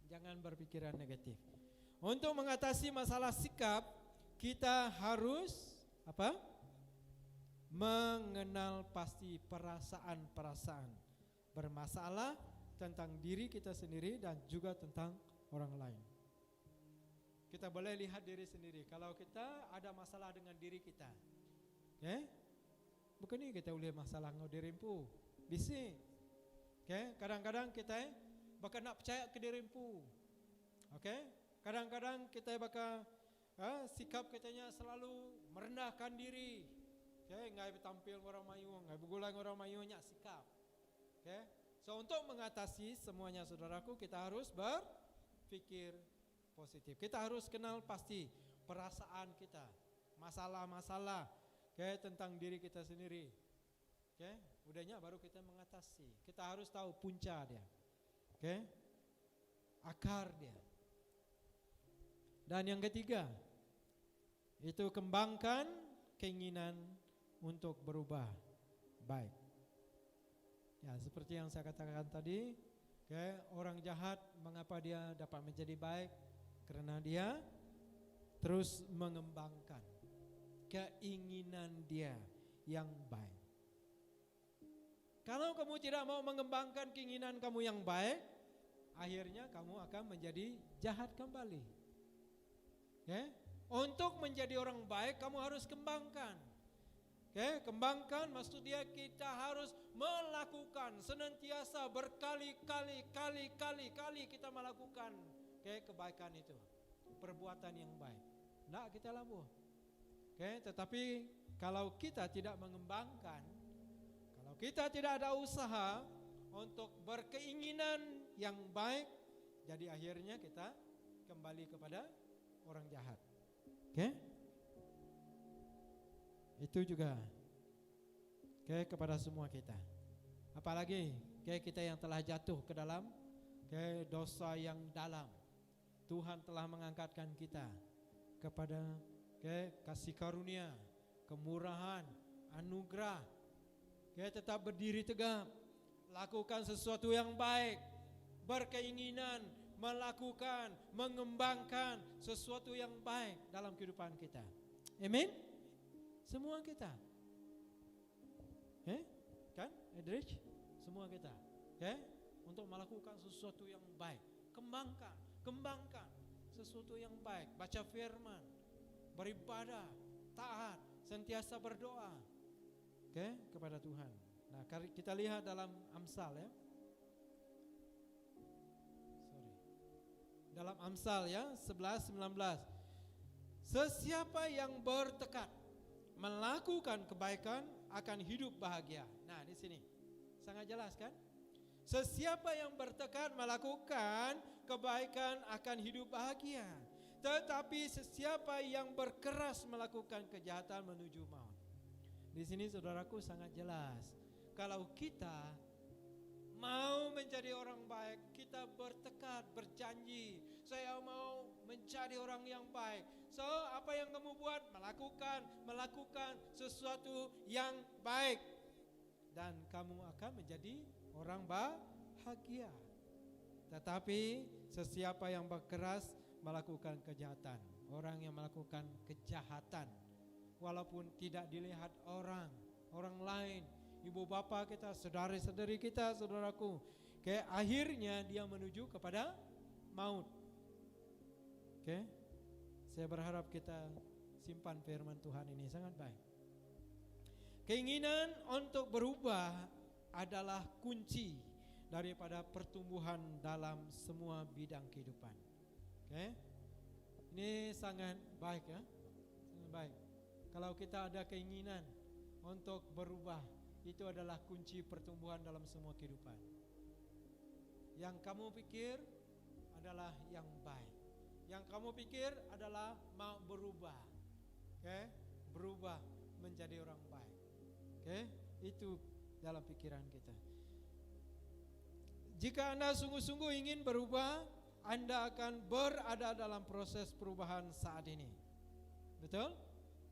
Jangan berpikiran negatif. Untuk mengatasi masalah sikap, kita harus apa? Mengenal pasti perasaan-perasaan bermasalah tentang diri kita sendiri dan juga tentang orang lain. Kita boleh lihat diri sendiri. Kalau kita ada masalah dengan diri kita, bukan ini kita boleh masalah ngau dirimpu, bising. Kadang-kadang kita bakal nak percaya ke dirimpu. Kadang-kadang kita bakal sikap katanya selalu merendahkan diri. Ngai tampil orang mayu, ngai bergulang orang mayu nyak sikap. So untuk mengatasi semuanya saudaraku, kita harus berpikir positif. Kita harus kenal pasti perasaan kita, masalah-masalah tentang diri kita sendiri. Udahnya baru kita mengatasi. Kita harus tahu punca dia, akar dia. Dan yang ketiga, itu kembangkan keinginan untuk berubah baik. Ya, seperti yang saya katakan tadi, orang jahat mengapa dia dapat menjadi baik? Karena dia terus mengembangkan keinginan dia yang baik. Kalau kamu tidak mau mengembangkan keinginan kamu yang baik, akhirnya kamu akan menjadi jahat kembali. Untuk menjadi orang baik kamu harus kembangkan. Kembangkan maksudnya kita harus melakukan senantiasa berkali-kali kita melakukan kebaikan itu, perbuatan yang baik. Nak kita labuh. Tetapi kalau kita tidak mengembangkan, kalau kita tidak ada usaha untuk berkeinginan yang baik, jadi akhirnya kita kembali kepada orang jahat. Itu juga kepada semua kita. Apalagi kita yang telah jatuh ke dalam dosa yang dalam. Tuhan telah mengangkatkan kita kepada kasih karunia, kemurahan, anugerah. Tetap berdiri tegap, lakukan sesuatu yang baik, berkeinginan melakukan, mengembangkan sesuatu yang baik dalam kehidupan kita. Amin. Semua kita, kan, Edrich? Semua kita, untuk melakukan sesuatu yang baik, kembangkan sesuatu yang baik, baca firman, beribadah, taat, sentiasa berdoa, kepada Tuhan. Nah, kita lihat dalam Amsal ya. Dalam Amsal ya 11:19. Sesiapa yang bertekad melakukan kebaikan akan hidup bahagia. Nah, di sini sangat jelas kan? Sesiapa yang bertekad melakukan kebaikan akan hidup bahagia. Tetapi sesiapa yang berkeras melakukan kejahatan menuju maut. Di sini saudaraku sangat jelas. Kalau kita mau menjadi orang baik, kita bertekad, berjanji, saya mau menjadi orang yang baik. So, apa yang kamu buat? Melakukan sesuatu yang baik. Dan kamu akan menjadi orang bahagia. Tetapi sesiapa yang berkeras melakukan kejahatan, orang yang melakukan kejahatan, walaupun tidak dilihat orang lain, ibu bapa kita, saudara-saudari kita, saudaraku, akhirnya dia menuju kepada maut. Saya berharap kita simpan firman Tuhan ini sangat baik. Keinginan untuk berubah adalah kunci daripada pertumbuhan dalam semua bidang kehidupan. Ini sangat baik ya, sangat baik. Kalau kita ada keinginan untuk berubah, itu adalah kunci pertumbuhan dalam semua kehidupan. Yang kamu pikir adalah yang baik. Yang kamu pikir adalah mau berubah. Berubah menjadi orang baik. Itu dalam pikiran kita. Jika Anda sungguh-sungguh ingin berubah, Anda akan berada dalam proses perubahan saat ini. Betul?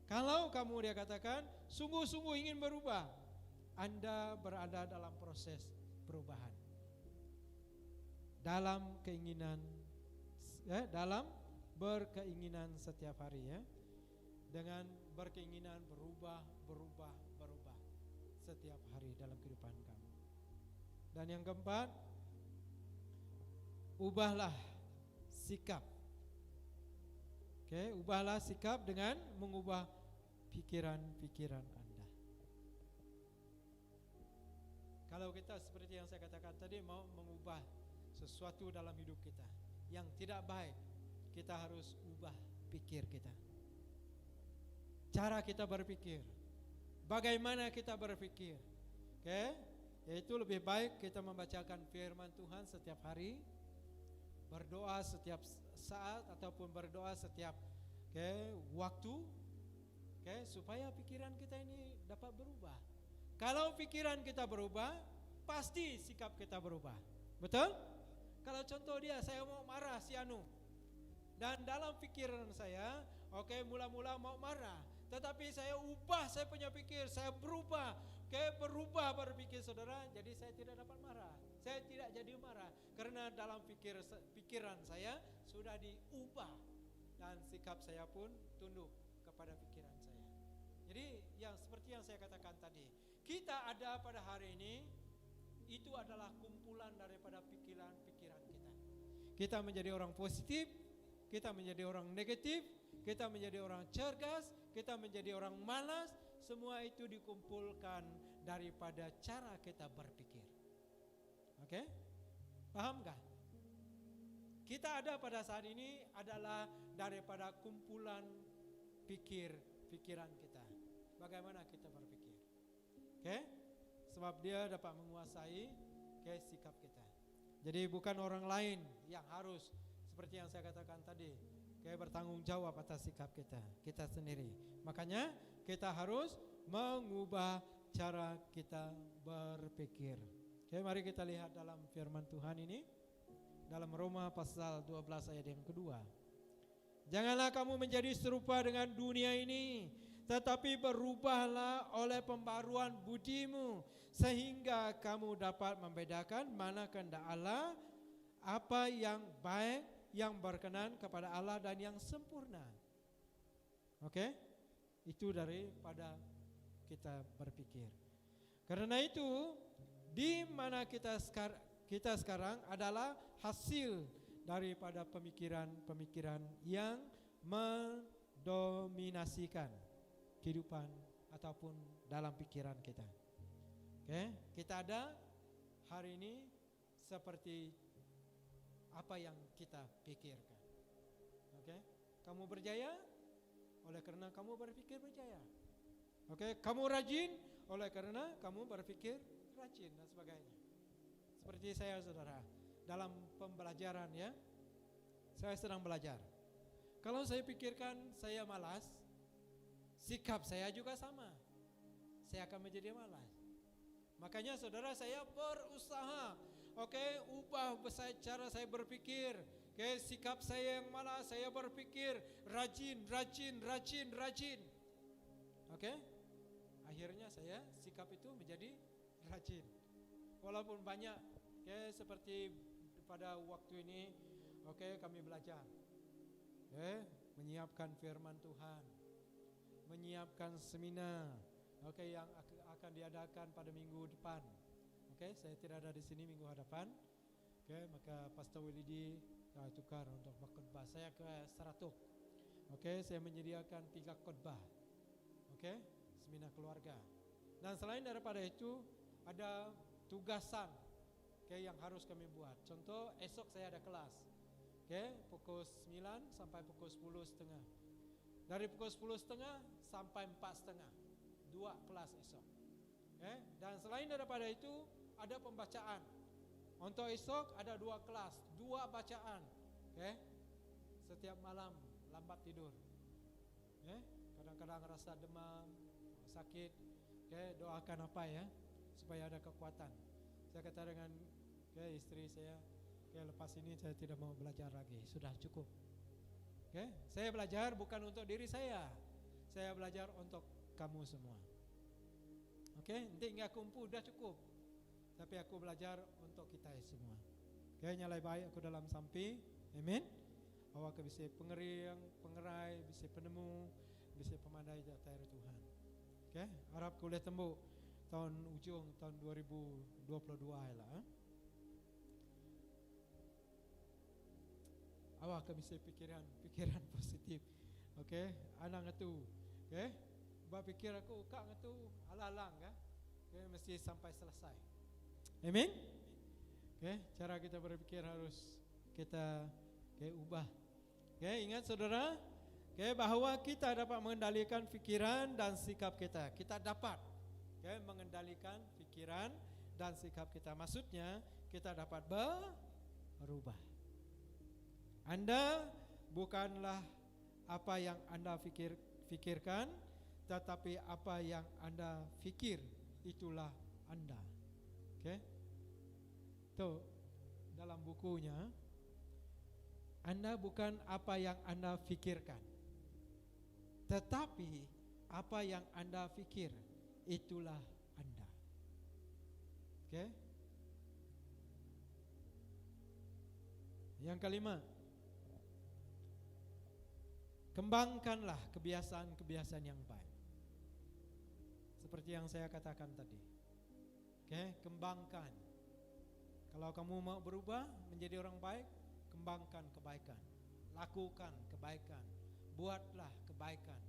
Kalau kamu dia katakan sungguh-sungguh ingin berubah, Anda berada dalam proses perubahan. Dalam keinginan, dalam berkeinginan setiap hari ya. Dengan berkeinginan berubah setiap hari dalam kehidupan kamu. Dan yang keempat, ubahlah sikap. Oke, ubahlah sikap dengan mengubah pikiran-pikiran Anda. Kalau kita seperti yang saya katakan tadi mau mengubah sesuatu dalam hidup kita yang tidak baik, kita harus ubah pikir kita. Cara kita berpikir, bagaimana kita berpikir. Oke, yaitu lebih baik kita membacakan firman Tuhan setiap hari, berdoa setiap saat ataupun berdoa setiap waktu, supaya pikiran kita ini dapat berubah. Kalau pikiran kita berubah, pasti sikap kita berubah. Betul? Kalau contoh dia, saya mau marah si Anu, dan dalam pikiran saya, mula-mula mau marah, tetapi saya ubah saya punya pikir, saya berubah, berubah berpikir saudara, jadi saya tidak dapat marah. Saya tidak jadi marah karena dalam pikiran saya sudah diubah dan sikap saya pun tunduk kepada pikiran saya. Jadi yang seperti yang saya katakan tadi, kita ada pada hari ini itu adalah kumpulan daripada pikiran-pikiran kita. Kita menjadi orang positif, kita menjadi orang negatif, kita menjadi orang cerdas, kita menjadi orang malas, semua itu dikumpulkan daripada cara kita berpikir. Oke? Paham gak? Kita ada pada saat ini adalah daripada kumpulan pikiran kita. Bagaimana kita berpikir? Oke? Sebab dia dapat menguasai sikap kita. Jadi bukan orang lain yang harus seperti yang saya katakan tadi, bertanggung jawab atas sikap kita sendiri. Makanya kita harus mengubah cara kita berpikir. Mari kita lihat dalam firman Tuhan ini dalam Roma pasal 12 ayat yang kedua. Janganlah kamu menjadi serupa dengan dunia ini, tetapi berubahlah oleh pembaruan budimu, sehingga kamu dapat membedakan mana kehendak Allah, apa yang baik, yang berkenan kepada Allah dan yang sempurna. Oke? Itu daripada kita berpikir. Karena itu di mana kita sekarang adalah hasil daripada pemikiran-pemikiran yang mendominasikan kehidupan ataupun dalam pikiran kita. Kita ada hari ini seperti apa yang kita pikirkan. Kamu berjaya oleh karena kamu berpikir berjaya. Kamu rajin oleh karena kamu berpikir rajin dan sebagainya. Seperti saya saudara, dalam pembelajaran ya, saya sedang belajar. Kalau saya pikirkan saya malas, sikap saya juga sama, saya akan menjadi malas. Makanya saudara saya berusaha, ubah cara saya berpikir, sikap saya yang malas, saya berpikir rajin. Akhirnya saya sikap itu menjadi rajin. Walaupun banyak, seperti pada waktu ini, kami belajar, menyiapkan firman Tuhan, menyiapkan seminar, yang akan diadakan pada minggu depan. Saya tidak ada di sini minggu hadapan. Maka Pastor Wilidi tukar untuk khotbah. Saya ke Seratuk. Saya menyediakan 3 khotbah. Seminar keluarga. Dan selain daripada itu ada tugasan yang harus kami buat. Contoh, esok saya ada kelas. Pukul 9 sampai pukul 10.30. Dari pukul 10.30 sampai 4.30. 2 kelas esok. Dan selain daripada itu ada pembacaan. Untuk esok ada 2 kelas, 2 bacaan. Setiap malam lambat tidur. Kadang-kadang rasa demam, sakit. Doakan apa ya, supaya ada kekuatan. Saya kata dengan istri saya, lepas ini saya tidak mau belajar lagi, sudah cukup. Saya belajar bukan untuk diri saya belajar untuk kamu semua. Nanti enggak kumpu dah cukup. Tapi aku belajar untuk kita semua. Nyalai baik aku dalam sampai. Amin. Awak bisa pengering, pengerai, bisa penemu, bisa pemandai data Tuhan. Harap aku boleh tembuk tahun ujung tahun 2022 lah. Awak bisa pikiran positif. Anak itu. Buat pikir aku kak itu alang-alang kan. Mesti sampai selesai. Amin. Cara kita berpikir harus kita ubah. Ingat saudara, bahwa kita dapat mengendalikan pikiran dan sikap kita. Kita dapat mengendalikan pikiran dan sikap kita. Maksudnya kita dapat berubah. Anda bukanlah apa yang Anda fikirkan, tetapi apa yang Anda fikir, itulah Anda. Tuh, dalam bukunya, Anda bukan apa yang Anda fikirkan, tetapi apa yang Anda fikir, itulah Anda. Yang kelima, kembangkanlah kebiasaan-kebiasaan yang baik. Seperti yang saya katakan tadi. Kembangkan. Kalau kamu mau berubah menjadi orang baik, kembangkan kebaikan. Lakukan kebaikan. Buatlah kebaikan.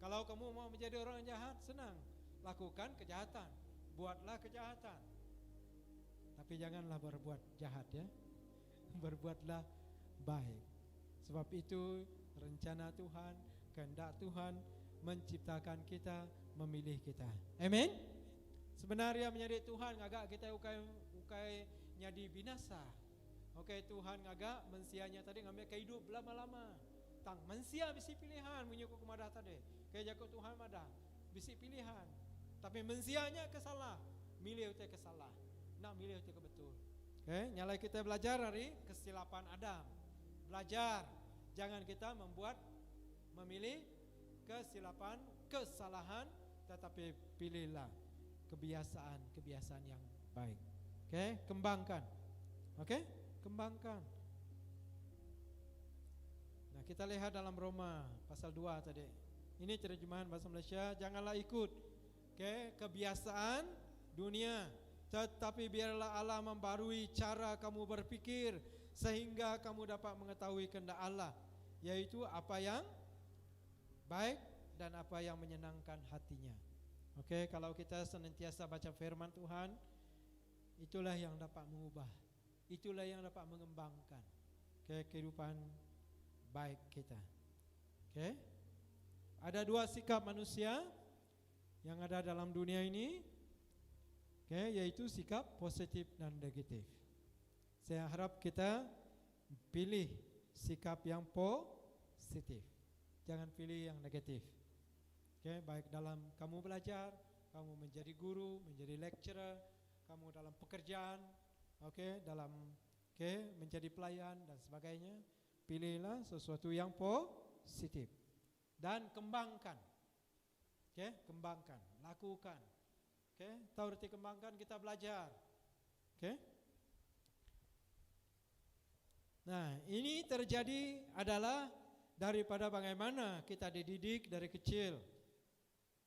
Kalau kamu mau menjadi orang jahat, senang. Lakukan kejahatan. Buatlah kejahatan. Tapi janganlah berbuat jahat ya. Berbuatlah baik. Sebab itu rencana Tuhan, kehendak Tuhan menciptakan kita, memilih kita. Amin. Sebenarnya menjadi Tuhan agak kita ukai nyadi binasa. Tuhan agak mensianya tadi ngambil kehidup lama-lama. Tang mensia bisi pilihan menyuku kemadah tadi. Kayak jago Tuhan madah bisi pilihan. Tapi mensianya kesalah, milih itu kesalah. Nak milih itu betul. Nyalai kita belajar dari kesilapan Adam. Belajar, jangan kita memilih kesalahan, tetapi pilihlah kebiasaan yang baik. Kembangkan. Kembangkan. Nah, kita lihat dalam Roma pasal 2 tadi. Ini terjemahan bahasa Malaysia, janganlah ikut kebiasaan dunia, tetapi biarlah Allah membarui cara kamu berpikir sehingga kamu dapat mengetahui kehendak Allah, yaitu apa yang baik dan apa yang menyenangkan hatinya. Kalau kita senantiasa baca firman Tuhan, itulah yang dapat mengubah, itulah yang dapat mengembangkan kehidupan baik kita. Ada dua sikap manusia yang ada dalam dunia ini, yaitu sikap positif dan negatif. Saya harap kita pilih sikap yang positif, jangan pilih yang negatif. Baik dalam kamu belajar, kamu menjadi guru, menjadi lecturer, kamu dalam pekerjaan, dalam menjadi pelayan dan sebagainya. Pilihlah sesuatu yang positif dan kembangkan. Kembangkan, lakukan. Tahu arti kembangkan, kita belajar. Nah, ini terjadi adalah daripada bagaimana kita dididik dari kecil,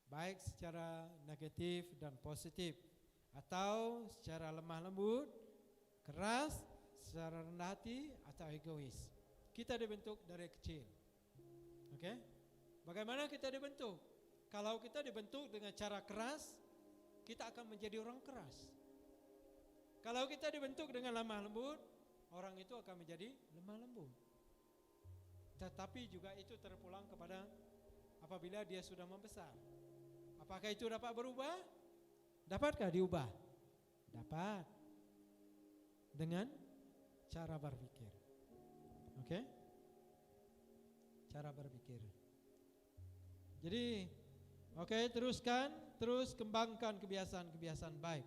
baik secara negatif dan positif, atau secara lemah lembut, keras, secara rendah hati, atau egois. Kita dibentuk dari kecil. Bagaimana kita dibentuk? Kalau kita dibentuk dengan cara keras, kita akan menjadi orang keras. Kalau kita dibentuk dengan lemah lembut, orang itu akan menjadi lemah lembut. Tetapi juga itu terpulang kepada apabila dia sudah membesar. Apakah itu dapat berubah? Dapatkah diubah? Dapat. Dengan cara berpikir. Cara berpikir. Jadi, terus kembangkan kebiasaan-kebiasaan baik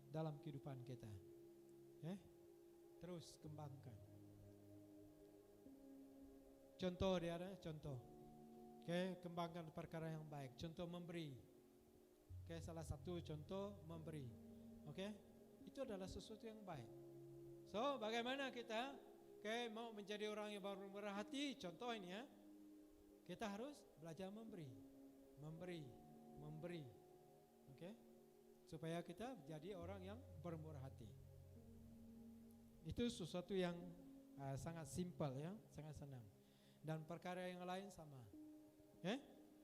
dalam kehidupan kita. Terus kembangkan. Contoh dia ada, contoh. Kembangkan perkara yang baik. Contoh memberi. Oke, salah satu contoh memberi. Oke, itu adalah sesuatu yang baik. So, bagaimana kita mau menjadi orang yang bermurah hati? Contoh ini ya, kita harus belajar memberi. Oke, supaya kita jadi orang yang bermurah hati. Itu sesuatu yang sangat simpel ya, sangat senang. Dan perkara yang lain sama.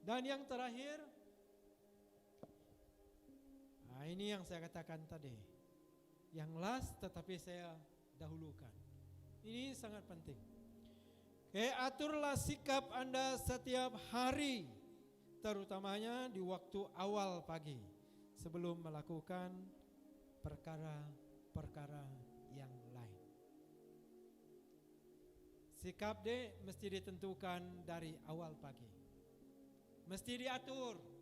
Dan yang terakhir, ini yang saya katakan tadi. Yang last tetapi saya dahulukan. Ini sangat penting. Aturlah sikap Anda setiap hari, terutamanya di waktu awal pagi, sebelum melakukan perkara-perkara yang lain. Sikap mesti ditentukan dari awal pagi. Mesti diatur.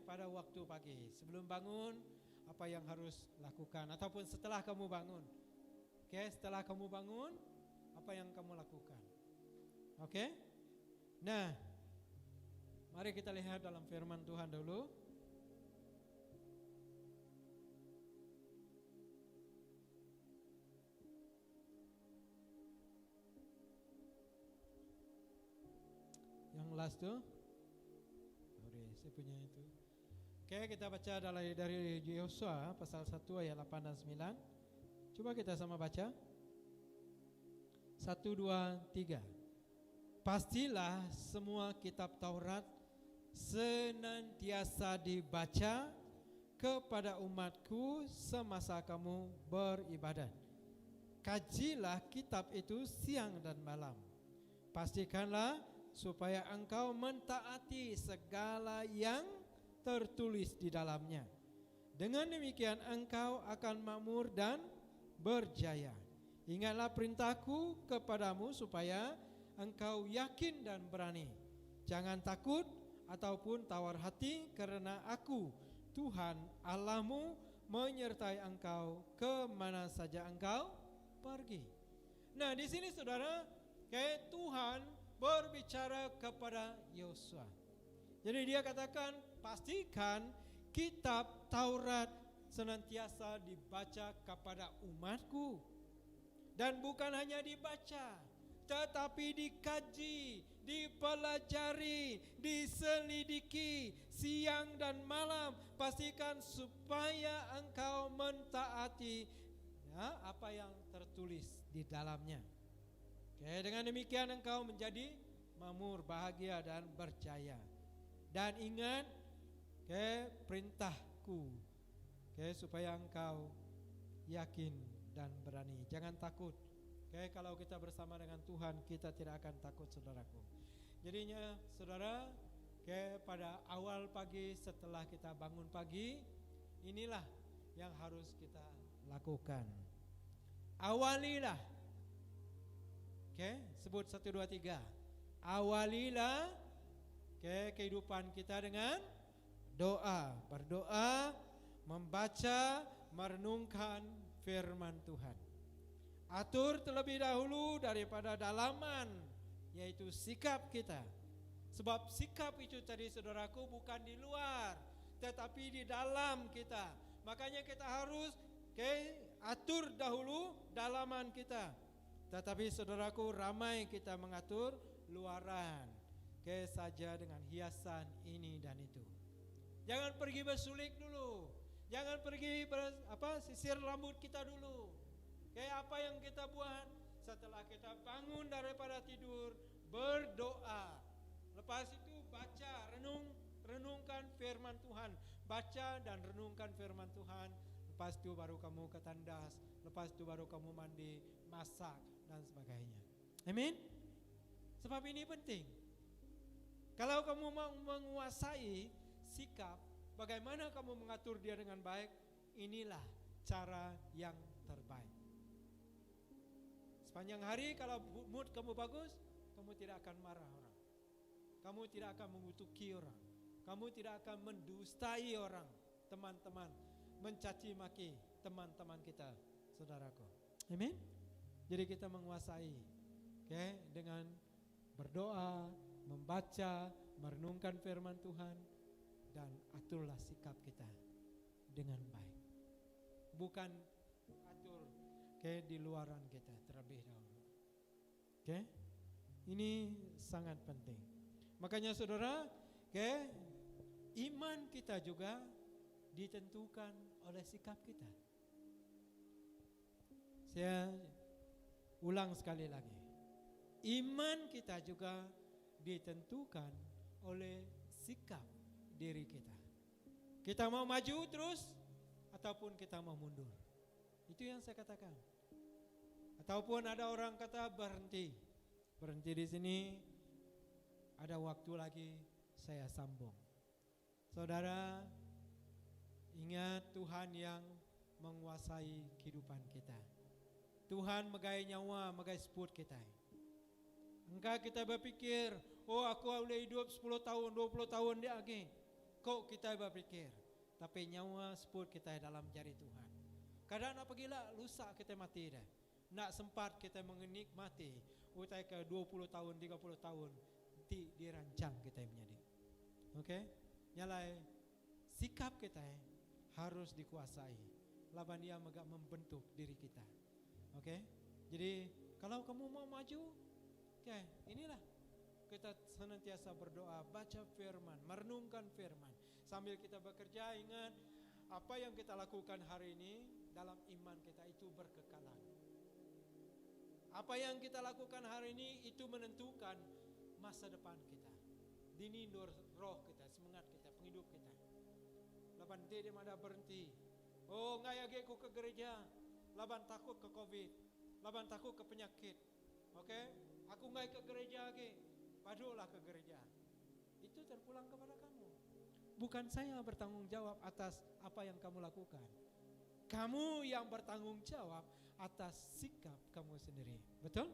Pada waktu pagi, sebelum bangun apa yang harus lakukan, ataupun setelah kamu bangun. Setelah kamu bangun apa yang kamu lakukan. Nah, mari kita lihat dalam firman Tuhan dulu. Yang last tuh, saya punya itu. Kita baca dari Yosua pasal 1 ayat 8 dan 9. Coba kita sama baca. 1, 2, 3. Pastilah semua kitab Taurat senantiasa dibaca kepada umatku semasa kamu beribadat. Kajilah kitab itu siang dan malam. Pastikanlah supaya engkau mentaati segala yang tertulis di dalamnya. Dengan demikian engkau akan makmur dan berjaya. Ingatlah perintahku kepadamu supaya engkau yakin dan berani. Jangan takut ataupun tawar hati, karena aku, Tuhan Allahmu, menyertai engkau kemana saja engkau pergi. Nah, di sini saudara, Tuhan berbicara kepada Yosua. Jadi dia katakan, pastikan kitab Taurat senantiasa dibaca kepada umatku. Dan bukan hanya dibaca, tetapi dikaji, dipelajari, diselidiki siang dan malam. Pastikan supaya engkau mentaati apa yang tertulis di dalamnya. Dengan demikian engkau menjadi makmur, bahagia dan berjaya. Dan ingat perintahku, supaya engkau yakin dan berani. Jangan takut. Kalau kita bersama dengan Tuhan, kita tidak akan takut, saudaraku. Jadinya saudara, pada awal pagi setelah kita bangun pagi, inilah yang harus kita lakukan. Awalilah. Sebut 1, 2, 3. Awalilah kehidupan kita dengan doa. Berdoa, membaca, merenungkan firman Tuhan. Atur terlebih dahulu daripada dalaman, yaitu sikap kita. Sebab sikap itu tadi saudaraku bukan di luar, tetapi di dalam kita. Makanya kita harus atur dahulu dalaman kita. Tetapi saudaraku, ramai kita mengatur luaran, saja dengan hiasan ini dan itu. Jangan pergi bersulik dulu. Jangan pergi sisir rambut kita dulu. Apa yang kita buat setelah kita bangun daripada tidur, berdoa. Lepas itu baca, renungkan firman Tuhan. Baca dan renungkan firman Tuhan. Lepas itu baru kamu ke tandas. Lepas itu baru kamu mandi, masak dan sebagainya. Amin. Sebab ini penting. Kalau kamu mau menguasai sikap, bagaimana kamu mengatur dia dengan baik, inilah cara yang terbaik. Sepanjang hari kalau mood kamu bagus, kamu tidak akan marah orang. Kamu tidak akan mengutuki orang. Kamu tidak akan mendustai orang, teman-teman, mencaci maki teman-teman kita, saudaraku. Amin. Jadi kita menguasai, dengan berdoa, membaca, merenungkan firman Tuhan, dan aturlah sikap kita dengan baik. Bukan atur di luaran kita terlebih dahulu. Ini sangat penting. Makanya saudara, iman kita juga ditentukan oleh sikap kita. Saya ulang sekali lagi. Iman kita juga ditentukan oleh sikap diri kita. Kita mau maju terus ataupun kita mau mundur. Itu yang saya katakan. Ataupun ada orang kata berhenti. Berhenti di sini, ada waktu lagi saya sambung. Saudara, ingat Tuhan yang menguasai kehidupan kita. Tuhan megai nyawa, megai seput kita. Engkau kita berpikir, oh aku boleh hidup 10 tahun, 20 tahun dia lagi. Kok kita berpikir, tapi nyawa seput kita dalam jari Tuhan. Kadang nak pergilah lusa kita mati dah. Nak sempat kita menikmati utai ke 20 tahun, 30 tahun dirancang kita menjadi. Okey? Nyalai sikap kita harus dikuasai. Laban dia membentuk diri kita. Okey? Jadi kalau kamu mau maju, inilah kita senantiasa berdoa, baca firman, merenungkan firman. Sambil kita bekerja, ingat apa yang kita lakukan hari ini dalam iman kita itu berkekalan. Apa yang kita lakukan hari ini itu menentukan masa depan kita. Dini roh kita, semangat kita, penghidup kita. Laban dia ada berhenti. Oh, ngayage ku ke gereja. Laban takut ke COVID. Laban takut ke penyakit. Okey? Aku ngai ke gereja lagi. Padulah ke gereja. Itu terpulang kepada kamu. Bukan saya bertanggung jawab atas apa yang kamu lakukan. Kamu yang bertanggung jawab atas sikap kamu sendiri. Betul?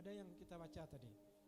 Ada yang kita baca tadi.